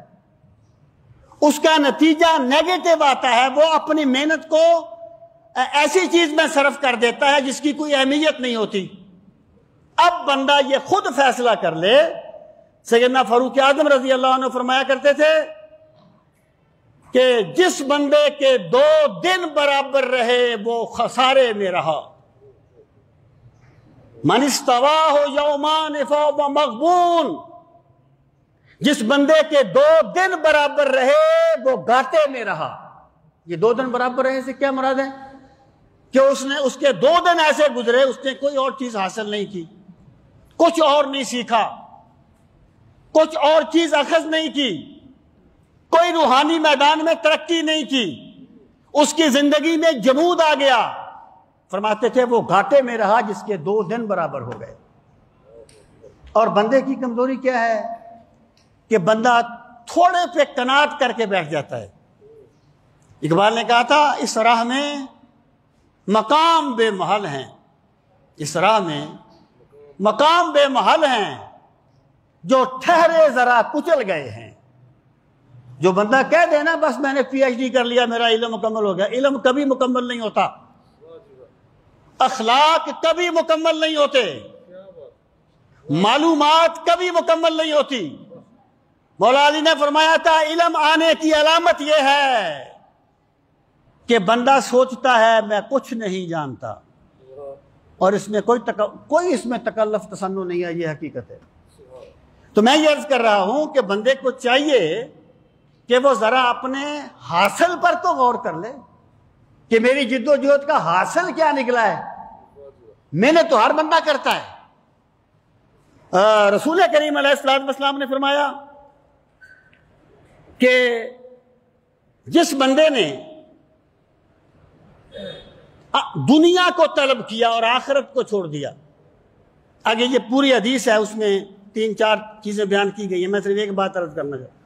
اس کا نتیجہ نیگیٹو آتا ہے. وہ اپنی محنت کو ایسی چیز میں صرف کر دیتا ہے جس کی کوئی اہمیت نہیں ہوتی. اب بندہ یہ خود فیصلہ کر لے. سیدنا فاروق اعظم رضی اللہ عنہ فرمایا کرتے تھے کہ جس بندے کے 2 دن برابر رہے وہ خسارے میں رہا. من استواہ یومان فهو مغبون. جس بندے کے 2 دن برابر رہے وہ گھاٹے میں رہا. یہ 2 دن برابر رہے سے کیا مراد ہے؟ کہ اس کے 2 دن ایسے گزرے اس نے کوئی اور چیز حاصل نہیں کی، کچھ اور نہیں سیکھا، کچھ اور چیز اخذ نہیں کی، کوئی روحانی میدان میں ترقی نہیں کی، اس کی زندگی میں جمود آ گیا. فرماتے تھے وہ گھاٹے میں رہا جس کے 2 دن برابر ہو گئے. اور بندے کی کمزوری کیا ہے کہ بندہ تھوڑے پہ قناعت کر کے بیٹھ جاتا ہے. اقبال نے کہا تھا، اس راہ میں مقام بے محل ہیں، اس راہ میں مقام بے محل ہیں، جو ٹھہرے ذرا کچل گئے ہیں. جو بندہ کہہ دے نا بس میں نے پی ایچ ڈی کر لیا، میرا علم مکمل ہو گیا، علم کبھی مکمل نہیں ہوتا. اخلاق کبھی مکمل نہیں ہوتے، معلومات کبھی مکمل نہیں ہوتی. مولا علی نے فرمایا تھا علم آنے کی علامت یہ ہے کہ بندہ سوچتا ہے میں کچھ نہیں جانتا، اور اس میں کوئی اس میں تکلف تسنع نہیں ہے. یہ حقیقت ہے. تو میں یہ عرض کر رہا ہوں کہ بندے کو چاہیے کہ وہ ذرا اپنے حاصل پر تو غور کر لے کہ میری جد و جہد کا حاصل کیا نکلا ہے. محنت تو ہر بندہ کرتا ہے. رسول کریم علیہ السلام نے فرمایا کہ جس بندے نے دنیا کو طلب کیا اور آخرت کو چھوڑ دیا، آگے یہ پوری حدیث ہے، اس میں 3-4 چیزیں بیان کی گئی ہیں، میں صرف ایک بات عرض کرنا چاہتا ہوں.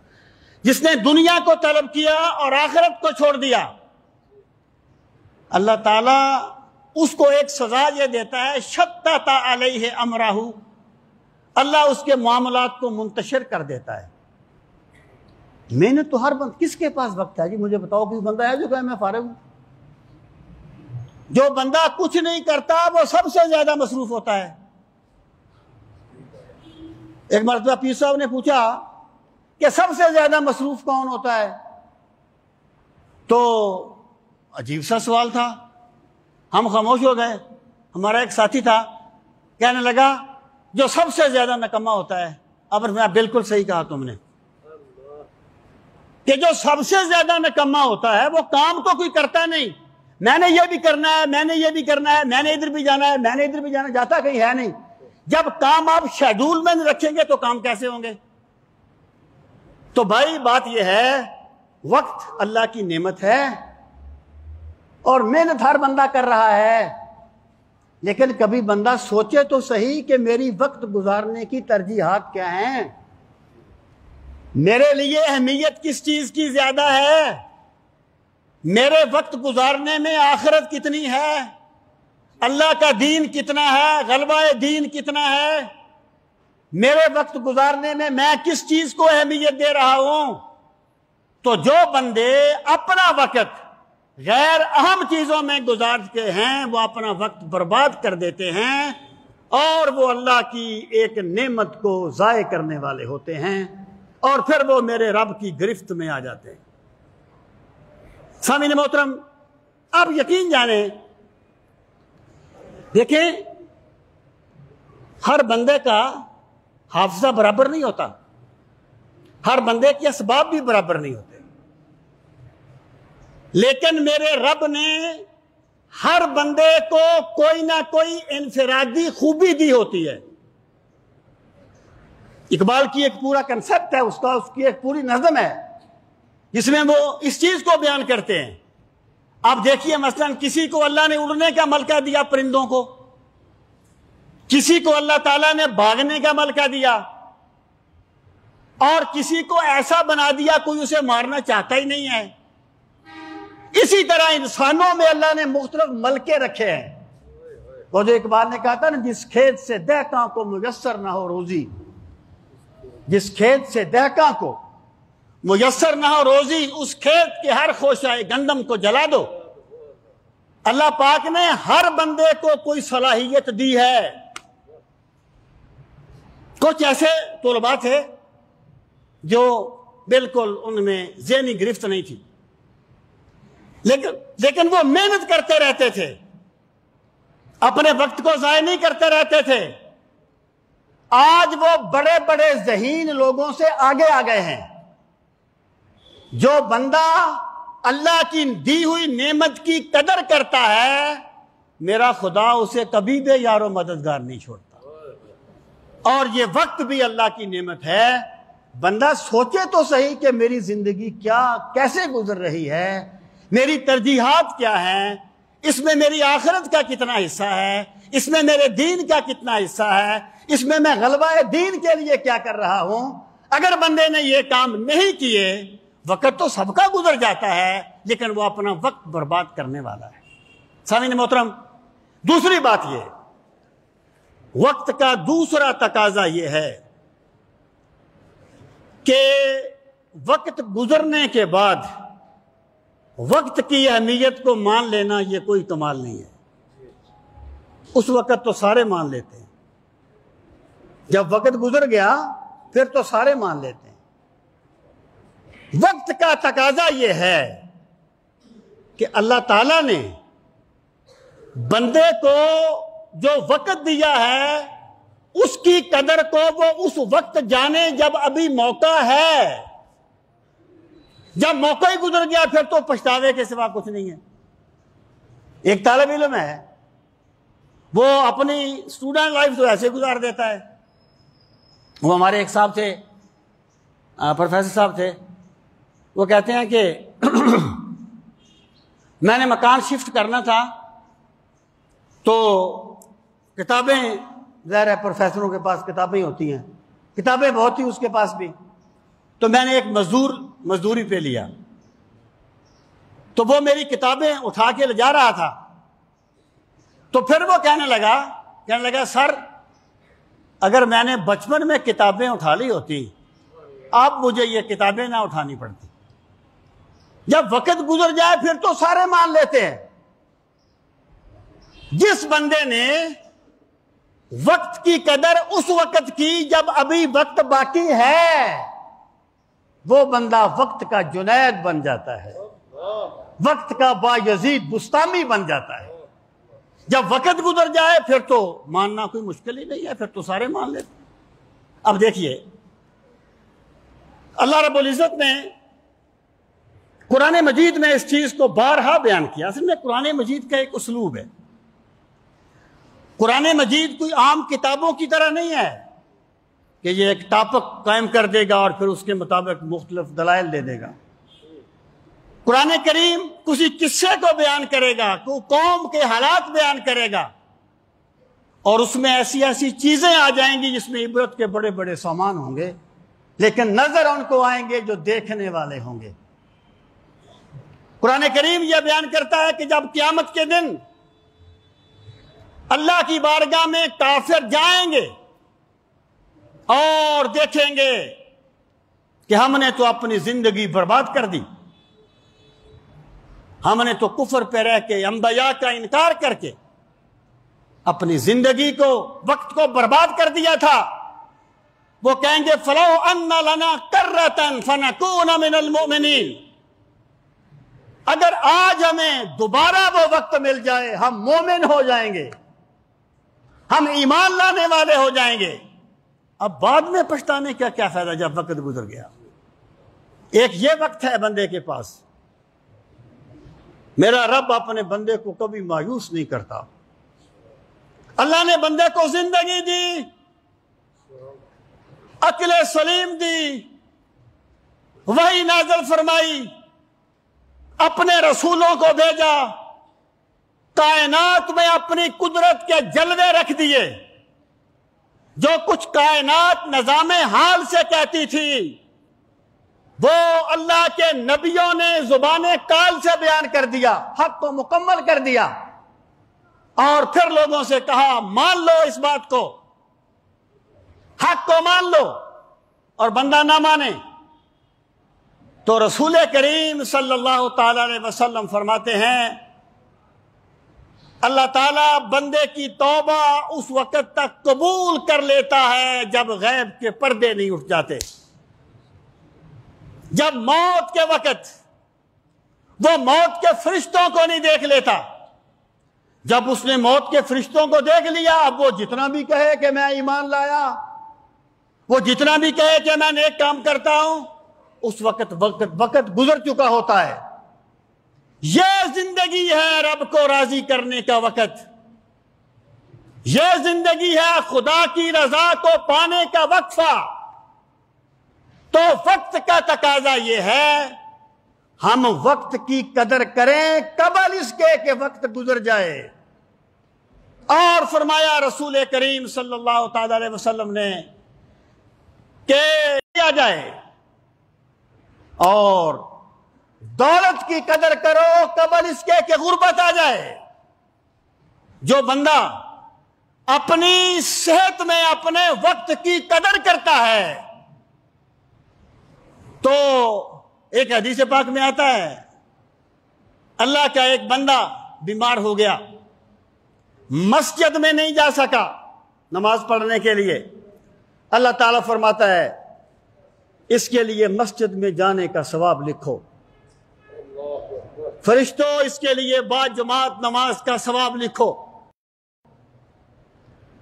جس نے دنیا کو طلب کیا اور آخرت کو چھوڑ دیا، اللہ تعالیٰ اس کو ایک سزا یہ دیتا ہے، شتت علیہ امرہ، اللہ اس کے معاملات کو منتشر کر دیتا ہے. محنت تو ہر کس کے پاس وقت ہے جی؟ مجھے بتاؤ کوئی بندہ ہے جو کہ میں فارغ ہوں؟ جو بندہ کچھ نہیں کرتا وہ سب سے زیادہ مصروف ہوتا ہے. ایک مرتبہ پیر صاحب نے پوچھا کہ سب سے زیادہ مصروف کون ہوتا ہے؟ تو عجیب سا سوال تھا، ہم خاموش ہو گئے. ہمارا ایک ساتھی تھا، کہنے لگا جو سب سے زیادہ نکما ہوتا ہے. اب میں بالکل صحیح کہا تم نے کہ جو سب سے زیادہ نکما ہوتا ہے وہ کام تو کوئی کرتا نہیں. میں نے یہ بھی کرنا ہے، میں نے یہ بھی کرنا ہے، میں نے ادھر بھی جانا ہے، میں نے ادھر بھی جانا ہے، جاتا کہیں ہے نہیں. جب کام آپ شیڈول میں رکھیں گے تو کام کیسے ہوں گے؟ تو بھائی بات یہ ہے، وقت اللہ کی نعمت ہے اور محنت ہر بندہ کر رہا ہے، لیکن کبھی بندہ سوچے تو صحیح کہ میری وقت گزارنے کی ترجیحات کیا ہیں، میرے لیے اہمیت کس چیز کی زیادہ ہے، میرے وقت گزارنے میں آخرت کتنی ہے، اللہ کا دین کتنا ہے، غلبہ دین کتنا ہے، میرے وقت گزارنے میں کس چیز کو اہمیت دے رہا ہوں۔ تو جو بندے اپنا وقت غیر اہم چیزوں میں گزارتے ہیں وہ اپنا وقت برباد کر دیتے ہیں اور وہ اللہ کی ایک نعمت کو ضائع کرنے والے ہوتے ہیں اور پھر وہ میرے رب کی گرفت میں آ جاتے ہیں۔ سامعین محترم، آپ یقین جانیں، دیکھیں ہر بندے کا حافظہ برابر نہیں ہوتا، ہر بندے کے اسباب بھی برابر نہیں ہوتے، لیکن میرے رب نے ہر بندے کو کوئی نہ کوئی انفرادی خوبی دی ہوتی ہے۔ اقبال کی ایک پورا کنسپٹ ہے، اس کی ایک پوری نظم ہے جس میں وہ اس چیز کو بیان کرتے ہیں۔ آپ دیکھیے مثلا کسی کو اللہ نے اڑنے کا ملکہ دیا، پرندوں کو، کسی کو اللہ تعالیٰ نے بھاگنے کا ملکہ دیا، اور کسی کو ایسا بنا دیا کوئی اسے مارنا چاہتا ہی نہیں ہے۔ اسی طرح انسانوں میں اللہ نے مختلف ملکے رکھے ہیں۔ وہ جو اقبال نے کہا تھا نا، جس کھیت سے دہقاں کو میسر نہ ہو روزی، جس کھیت سے دہقاں کو میسر نہ ہو روزی، اس کھیت کے ہر خوشہ گندم کو جلا دو۔ اللہ پاک نے ہر بندے کو کوئی صلاحیت دی ہے۔ کچھ ایسے طلباء تھے جو بالکل ان میں ذہنی گرفت نہیں تھی، لیکن وہ محنت کرتے رہتے تھے، اپنے وقت کو ضائع نہیں کرتے رہتے تھے۔ آج وہ بڑے بڑے ذہین لوگوں سے آگے آ گئے ہیں۔ جو بندہ اللہ کی دی ہوئی نعمت کی قدر کرتا ہے، میرا خدا اسے کبھی بھی یار و مددگار نہیں چھوڑتا۔ اور یہ وقت بھی اللہ کی نعمت ہے۔ بندہ سوچے تو صحیح کہ میری زندگی کیسے گزر رہی ہے، میری ترجیحات کیا ہیں، اس میں میری آخرت کا کتنا حصہ ہے، اس میں میرے دین کا کتنا حصہ ہے، اس میں غلبہ دین کے لیے کیا کر رہا ہوں۔ اگر بندے نے یہ کام نہیں کیے، وقت تو سب کا گزر جاتا ہے لیکن وہ اپنا وقت برباد کرنے والا ہے۔ سامعین محترم، دوسری بات یہ، وقت کا دوسرا تقاضا یہ ہے کہ وقت گزرنے کے بعد وقت کی اہمیت کو مان لینا یہ کوئی کمال نہیں ہے۔ اس وقت تو سارے مان لیتے ہیں، جب وقت گزر گیا پھر تو سارے مان لیتے ہیں۔ وقت کا تقاضا یہ ہے کہ اللہ تعالیٰ نے بندے کو جو وقت دیا ہے اس کی قدر کو وہ اس وقت جانے جب ابھی موقع ہے۔ جب موقع ہی گزر گیا پھر تو پچھتاوے کے سوا کچھ نہیں ہے۔ ایک طالب علم ہے، وہ اپنی اسٹوڈنٹ لائف تو ایسے گزار دیتا ہے۔ وہ ہمارے ایک صاحب تھے، پروفیسر صاحب تھے، وہ کہتے ہیں کہ میں نے مکان شفٹ کرنا تھا تو کتابیں، ظاہر ہے پروفیسروں کے پاس کتابیں ہوتی ہیں، کتابیں بہت تھی اس کے پاس بھی، تو میں نے ایک مزدوری پہ لیا، تو وہ میری کتابیں اٹھا کے لے جا رہا تھا، تو پھر وہ کہنے لگا سر اگر میں نے بچپن میں کتابیں اٹھا لی ہوتی اب مجھے یہ کتابیں نہ اٹھانی پڑتی۔ جب وقت گزر جائے پھر تو سارے مان لیتے ہیں۔ جس بندے نے وقت کی قدر اس وقت کی جب ابھی وقت باقی ہے، وہ بندہ وقت کا جنید بن جاتا ہے، وقت کا بایزید بستامی بن جاتا ہے۔ جب وقت گزر جائے پھر تو ماننا کوئی مشکل ہی نہیں ہے، پھر تو سارے مان لیتے۔ اب دیکھیے اللہ رب العزت نے قرآن مجید میں اس چیز کو بارہا بیان کیا۔ اصل میں قرآن مجید کا ایک اسلوب ہے۔ قرآن مجید کوئی عام کتابوں کی طرح نہیں ہے۔ کہ یہ ایک ٹاپک قائم کر دے گا اور پھر اس کے مطابق مختلف دلائل دے دے گا۔ قرآن کریم کسی قصے کو بیان کرے گا، کوئی قوم کے حالات بیان کرے گا، اور اس میں ایسی ایسی چیزیں آ جائیں گی جس میں عبرت کے بڑے بڑے سامان ہوں گے، لیکن نظر ان کو آئیں گے جو دیکھنے والے ہوں گے۔ قرآن کریم یہ بیان کرتا ہے کہ جب قیامت کے دن اللہ کی بارگاہ میں کافر جائیں گے اور دیکھیں گے کہ ہم نے تو اپنی زندگی برباد کر دی، ہم نے تو کفر پہ رہ کے، انبیاء کا انکار کر کے اپنی زندگی کو، وقت کو برباد کر دیا تھا۔ وہ کہیں گے فَلَوْ أَنَّ لَنَا كَرَّةً فَنَكُونَ مِنَ الْمُؤْمِنِينَ، اگر آج ہمیں دوبارہ وہ وقت مل جائے ہم مومن ہو جائیں گے، ہم ایمان لانے والے ہو جائیں گے۔ اب بعد میں پچھتانے کا کیا فائدہ جب وقت گزر گیا۔ ایک یہ وقت ہے بندے کے پاس۔ میرا رب اپنے بندے کو کبھی مایوس نہیں کرتا۔ اللہ نے بندے کو زندگی دی، عقل سلیم دی، وحی نازل فرمائی، اپنے رسولوں کو بھیجا، کائنات میں اپنی قدرت کے جلوے رکھ دیے۔ جو کچھ کائنات نظام حال سے کہتی تھی وہ اللہ کے نبیوں نے زبان کال سے بیان کر دیا، حق کو مکمل کر دیا، اور پھر لوگوں سے کہا مان لو اس بات کو، حق کو مان لو، اور بندہ نہ مانے تو رسول کریم صلی اللہ تعالی علیہ وسلم فرماتے ہیں اللہ تعالیٰ بندے کی توبہ اس وقت تک قبول کر لیتا ہے جب غیب کے پردے نہیں اٹھ جاتے۔ جب موت کے وقت وہ موت کے فرشتوں کو نہیں دیکھ لیتا۔ جب اس نے موت کے فرشتوں کو دیکھ لیا، اب وہ جتنا بھی کہے کہ میں ایمان لایا، وہ جتنا بھی کہے کہ میں نیک کام کرتا ہوں، اس وقت گزر چکا ہوتا ہے۔ یہ زندگی ہے رب کو راضی کرنے کا وقت، یہ زندگی ہے خدا کی رضا کو پانے کا وقفہ۔ تو وقت کا تقاضا یہ ہے ہم وقت کی قدر کریں قبل اس کے کہ وقت گزر جائے۔ اور فرمایا رسول کریم صلی اللہ تعالی علیہ وسلم نے کہ کیا جائے اور دولت کی قدر کرو قبل اس کے کہ غربت آ جائے۔ جو بندہ اپنی صحت میں اپنے وقت کی قدر کرتا ہے تو ایک حدیث پاک میں آتا ہے اللہ کا ایک بندہ بیمار ہو گیا، مسجد میں نہیں جا سکا نماز پڑھنے کے لیے۔ اللہ تعالیٰ فرماتا ہے اس کے لیے مسجد میں جانے کا ثواب لکھو، فرشتوں اس کے لیے با جماعت نماز کا ثواب لکھو۔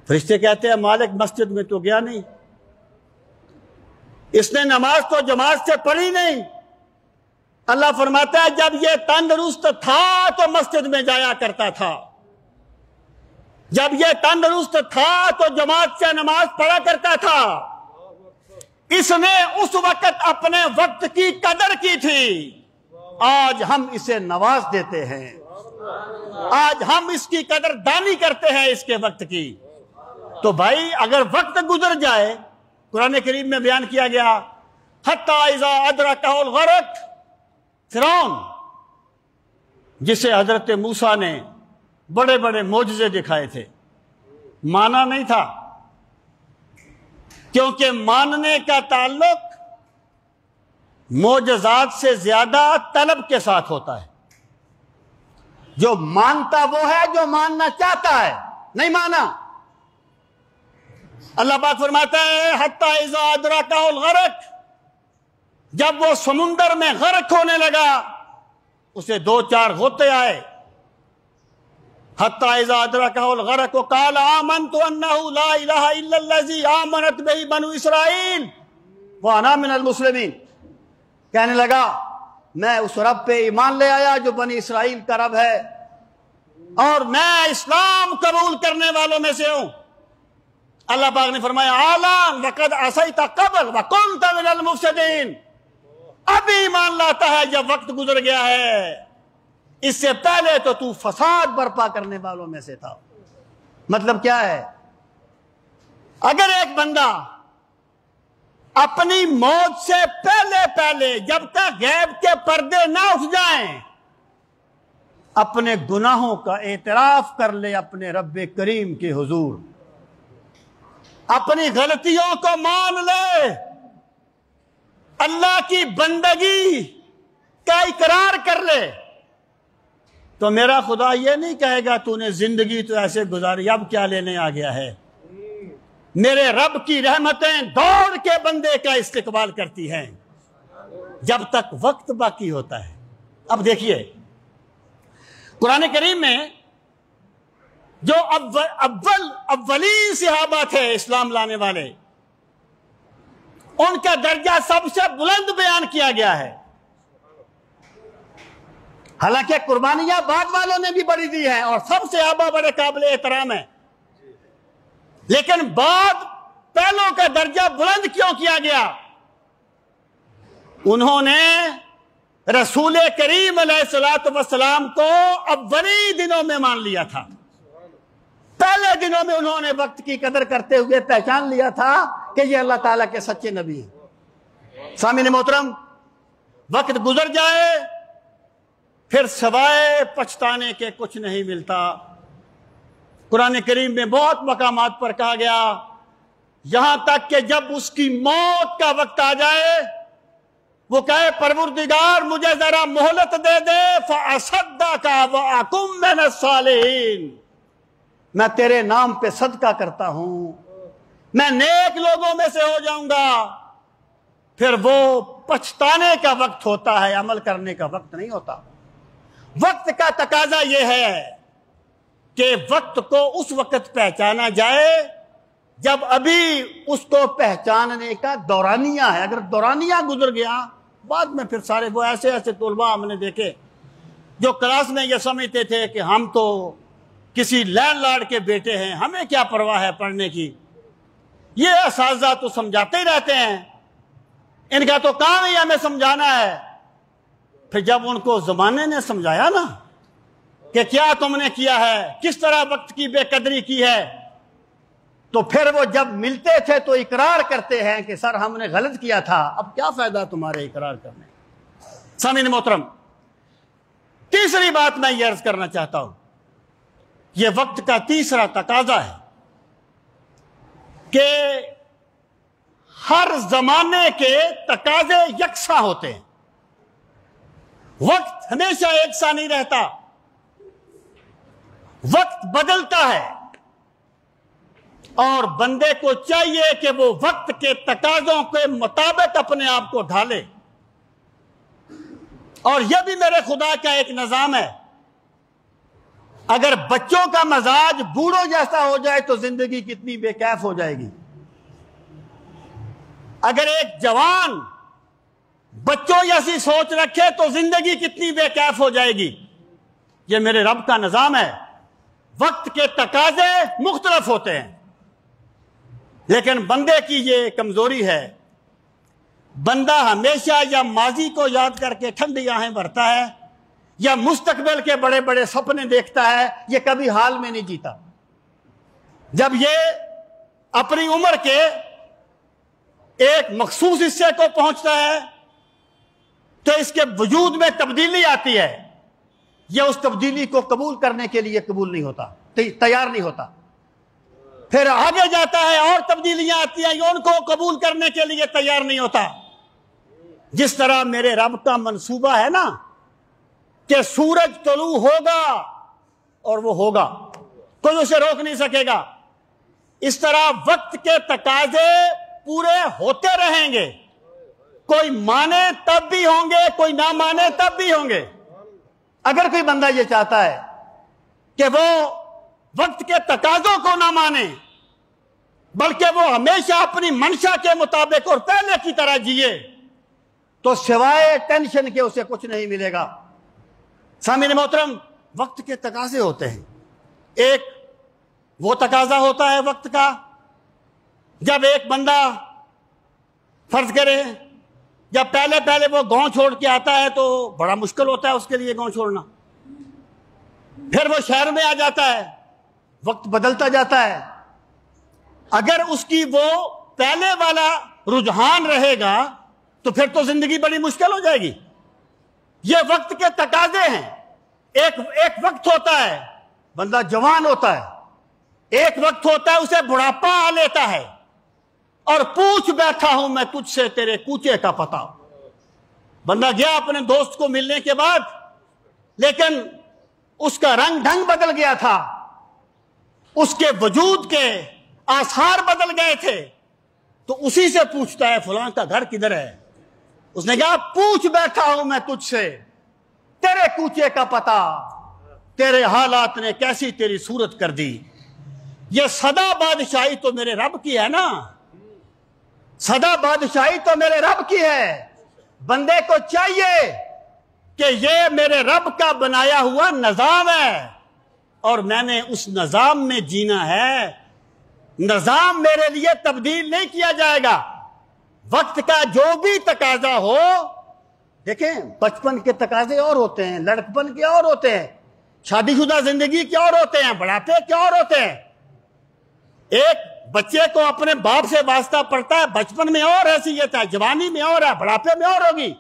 فرشتے کہتے ہیں مالک مسجد میں تو گیا نہیں، اس نے نماز تو جماعت سے پڑھی نہیں۔ اللہ فرماتا ہے جب یہ تندرست تھا تو مسجد میں جایا کرتا تھا، جب یہ تندرست تھا تو جماعت سے نماز پڑھا کرتا تھا۔ اس نے اس وقت اپنے وقت کی قدر کی تھی، آج ہم اسے نواز دیتے ہیں، آج ہم اس کی قدر دانی کرتے ہیں اس کے وقت کی۔ تو بھائی اگر وقت گزر جائے، قرآن کریم میں بیان کیا گیا حتی اذا ادرکہ الغرق، فرعون جسے حضرت موسیٰ نے بڑے بڑے معجزے دکھائے تھے، مانا نہیں تھا، کیونکہ ماننے کا تعلق معجزات سے زیادہ طلب کے ساتھ ہوتا ہے۔ جو مانتا وہ ہے جو ماننا چاہتا ہے، نہیں مانا۔ اللہ پاک فرماتا ہے حتی اذا ادرکہ الغرق، جب وہ سمندر میں غرق ہونے لگا اسے 2-4 غوطے آئے۔ حتی اذا ادرکہ الغرق قال آمنت انہ لا الہ الا الذی آمنت بہ بنو اسرائیل وانا من المسلمین، کہنے لگا میں اس رب پہ ایمان لے آیا جو بنی اسرائیل کا رب ہے، اور میں اسلام قبول کرنے والوں میں سے ہوں۔ اللہ پاک نے فرمایا آلان وقد عصیت قبل وکنت من المفسدین، ابھی ایمان لاتا ہے جب وقت گزر گیا ہے، اس سے پہلے تو فساد برپا کرنے والوں میں سے تھا۔ مطلب کیا ہے؟ اگر ایک بندہ اپنی موت سے پہلے جب تک غیب کے پردے نہ اٹھ جائیں اپنے گناہوں کا اعتراف کر لے اپنے رب کریم کے حضور، اپنی غلطیوں کو مان لے، اللہ کی بندگی کا اقرار کر لے، تو میرا خدا یہ نہیں کہے گا تو نے زندگی تو ایسے گزاری، اب کیا لینے آ گیا ہے۔ میرے رب کی رحمتیں دوڑ کے بندے کا استقبال کرتی ہیں جب تک وقت باقی ہوتا ہے۔ اب دیکھیے قرآن کریم میں جو اولین صحابہ تھے اسلام لانے والے، ان کا درجہ سب سے بلند بیان کیا گیا ہے۔ حالانکہ قربانیاں بعد والوں نے بھی بڑی دی ہیں اور سب صحابہ بڑے قابل احترام ہیں، لیکن بعد پہلوں کا درجہ بلند کیوں کیا گیا؟ انہوں نے رسول کریم علیہ الصلوۃ والسلام کو اولی دنوں میں مان لیا تھا، پہلے دنوں میں انہوں نے وقت کی قدر کرتے ہوئے پہچان لیا تھا کہ یہ اللہ تعالیٰ کے سچے نبی ہیں۔ سامعین محترم، وقت گزر جائے پھر سوائے پچھتانے کے کچھ نہیں ملتا۔ قرآن کریم میں بہت مقامات پر کہا گیا، یہاں تک کہ جب اس کی موت کا وقت آ جائے وہ کہے پروردگار مجھے ذرا مہلت دے دے فَأَصَدَّقَ وَأَكُن مِّنَ الصَّالِحِينَ، میں تیرے نام پہ صدقہ کرتا ہوں، میں نیک لوگوں میں سے ہو جاؤں گا۔ پھر وہ پچھتانے کا وقت ہوتا ہے، عمل کرنے کا وقت نہیں ہوتا۔ وقت کا تقاضا یہ ہے کہ وقت کو اس وقت پہچانا جائے جب ابھی اس کو پہچاننے کا دورانیہ ہے۔ اگر دورانیہ گزر گیا بعد میں پھر سارے وہ ایسے طلباء ہم نے دیکھے جو کلاس میں یہ سمجھتے تھے کہ ہم تو کسی لینڈ لارڈ کے بیٹے ہیں، ہمیں کیا پرواہ ہے پڑھنے کی، یہ اساتذہ تو سمجھاتے ہی رہتے ہیں، ان کا تو کام ہی ہمیں سمجھانا ہے۔ پھر جب ان کو زمانے نے سمجھایا نا کہ کیا تم نے کیا ہے، کس طرح وقت کی بے قدری کی ہے، تو پھر وہ جب ملتے تھے تو اقرار کرتے ہیں کہ سر ہم نے غلط کیا تھا، اب کیا فائدہ تمہارے اقرار کرنے۔ سامعین محترم، تیسری بات میں یہ عرض کرنا چاہتا ہوں، یہ وقت کا تیسرا تقاضا ہے کہ ہر زمانے کے تقاضے یکساں ہوتے ہیں، وقت ہمیشہ ایک سا نہیں رہتا، وقت بدلتا ہے، اور بندے کو چاہیے کہ وہ وقت کے تقاضوں کے مطابق اپنے آپ کو ڈھالے۔ اور یہ بھی میرے خدا کا ایک نظام ہے، اگر بچوں کا مزاج بوڑھوں جیسا ہو جائے تو زندگی کتنی بے کیف ہو جائے گی، اگر ایک جوان بچوں جیسی سوچ رکھے تو زندگی کتنی بے کیف ہو جائے گی۔ یہ میرے رب کا نظام ہے، وقت کے تقاضے مختلف ہوتے ہیں، لیکن بندے کی یہ کمزوری ہے، بندہ ہمیشہ یا ماضی کو یاد کر کے ٹھنڈی آہیں بھرتا ہے یا مستقبل کے بڑے بڑے سپنے دیکھتا ہے، یہ کبھی حال میں نہیں جیتا۔ جب یہ اپنی عمر کے ایک مخصوص حصے کو پہنچتا ہے تو اس کے وجود میں تبدیلی آتی ہے، یہ اس تبدیلی کو قبول کرنے کے لیے قبول نہیں ہوتا، تیار نہیں ہوتا، پھر آگے جاتا ہے اور تبدیلیاں آتی ہیں، ان کو قبول کرنے کے لیے تیار نہیں ہوتا۔ جس طرح میرے رب کا منصوبہ ہے نا کہ سورج طلوع ہوگا اور وہ ہوگا، کوئی اسے روک نہیں سکے گا، اس طرح وقت کے تقاضے پورے ہوتے رہیں گے، کوئی مانے تب بھی ہوں گے، کوئی نہ مانے تب بھی ہوں گے۔ اگر کوئی بندہ یہ چاہتا ہے کہ وہ وقت کے تقاضوں کو نہ مانے بلکہ وہ ہمیشہ اپنی منشا کے مطابق اور پہلے کی طرح جیے تو سوائے ٹینشن کے اسے کچھ نہیں ملے گا۔ سامعین محترم، وقت کے تقاضے ہوتے ہیں، ایک وہ تقاضا ہوتا ہے وقت کا جب ایک بندہ فرض کرے جب پہلے وہ گاؤں چھوڑ کے آتا ہے تو بڑا مشکل ہوتا ہے اس کے لیے گاؤں چھوڑنا، پھر وہ شہر میں آ جاتا ہے، وقت بدلتا جاتا ہے، اگر اس کی وہ پہلے والا رجحان رہے گا تو پھر تو زندگی بڑی مشکل ہو جائے گی۔ یہ وقت کے تقاضے ہیں۔ ایک وقت ہوتا ہے بندہ جوان ہوتا ہے، ایک وقت ہوتا ہے اسے بڑھاپا آ لیتا ہے، اور پوچھ بیٹھا ہوں میں تجھ سے تیرے کوچے کا پتہ۔ بندہ گیا اپنے دوست کو ملنے کے بعد، لیکن اس کا رنگ ڈھنگ بدل گیا تھا، اس کے وجود کے آثار بدل گئے تھے، تو اسی سے پوچھتا ہے فلاں کا گھر کدھر ہے؟ اس نے کہا پوچھ بیٹھا ہوں میں تجھ سے تیرے کوچے کا پتہ، تیرے حالات نے کیسی تیری صورت کر دی۔ یہ سدا بادشاہی تو میرے رب کی ہے نا، سدا بادشاہی تو میرے رب کی ہے۔ بندے کو چاہیے کہ یہ میرے رب کا بنایا ہوا نظام ہے، اور میں نے اس نظام میں جینا ہے۔ نظام میرے لیے تبدیل نہیں کیا جائے گا۔ وقت کا جو بھی تقاضا ہو، دیکھیں بچپن کے تقاضے اور ہوتے ہیں، لڑکپن کے اور ہوتے ہیں، شادی شدہ زندگی کے اور ہوتے ہیں، بڑھاپے کے اور ہوتے ہیں۔ ایک بچے کو اپنے باپ سے واسطہ پڑتا ہے، بچپن میں اور حیثیت ہے، جوانی میں اور ہے، بڑھاپے میں اور ہوگی۔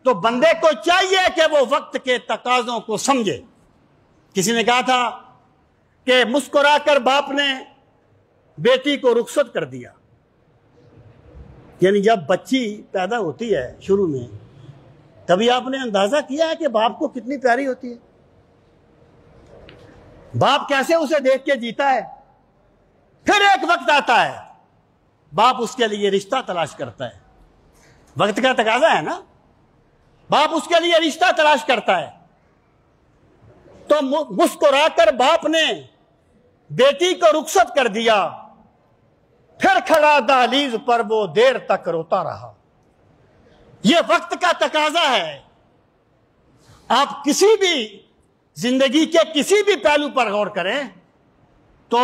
تو بندے کو چاہیے کہ وہ وقت کے تقاضوں کو سمجھے۔ کسی نے کہا تھا کہ مسکرا کر باپ نے بیٹی کو رخصت کر دیا، یعنی جب بچی پیدا ہوتی ہے شروع میں، کبھی آپ نے اندازہ کیا ہے کہ باپ کو کتنی پیاری ہوتی ہے؟ باپ کیسے اسے دیکھ کے جیتا ہے۔ پھر ایک وقت آتا ہے باپ اس کے لیے رشتہ تلاش کرتا ہے، وقت کا تقاضا ہے نا، باپ اس کے لیے رشتہ تلاش کرتا ہے، تو مسکرا کر باپ نے بیٹی کو رخصت کر دیا، پھر کھڑا دہلیز پر وہ دیر تک روتا رہا۔ یہ وقت کا تقاضا ہے۔ آپ کسی بھی زندگی کے کسی بھی پہلو پر غور کریں تو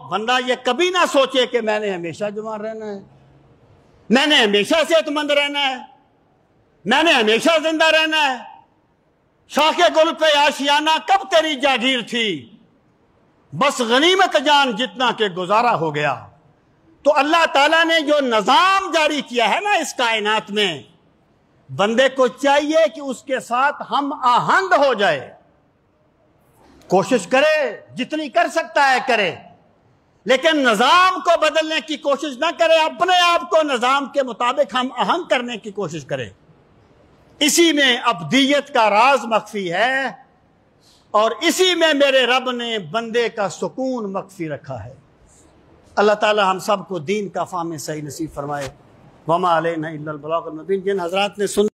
بندہ یہ کبھی نہ سوچے کہ میں نے ہمیشہ جوان رہنا ہے، میں نے ہمیشہ صحت مند رہنا ہے، میں نے ہمیشہ زندہ رہنا ہے۔ شاخ گل پہ آشیانہ کب تیری جاگیر تھی، بس غنیمت جان جتنا کہ گزارا ہو گیا۔ تو اللہ تعالیٰ نے جو نظام جاری کیا ہے نا اس کائنات میں، بندے کو چاہیے کہ اس کے ساتھ ہم آہنگ ہو جائے، کوشش کرے، جتنی کر سکتا ہے کرے، لیکن نظام کو بدلنے کی کوشش نہ کرے، اپنے آپ کو نظام کے مطابق ہم آہنگ کرنے کی کوشش کرے۔ اسی میں ابدیت کا راز مخفی ہے، اور اسی میں میرے رب نے بندے کا سکون مخفی رکھا ہے۔ اللہ تعالی ہم سب کو دین کا فہم صحیح نصیب فرمائے۔ وما علینا الا البلاغ المبین۔ جن حضرات نے سن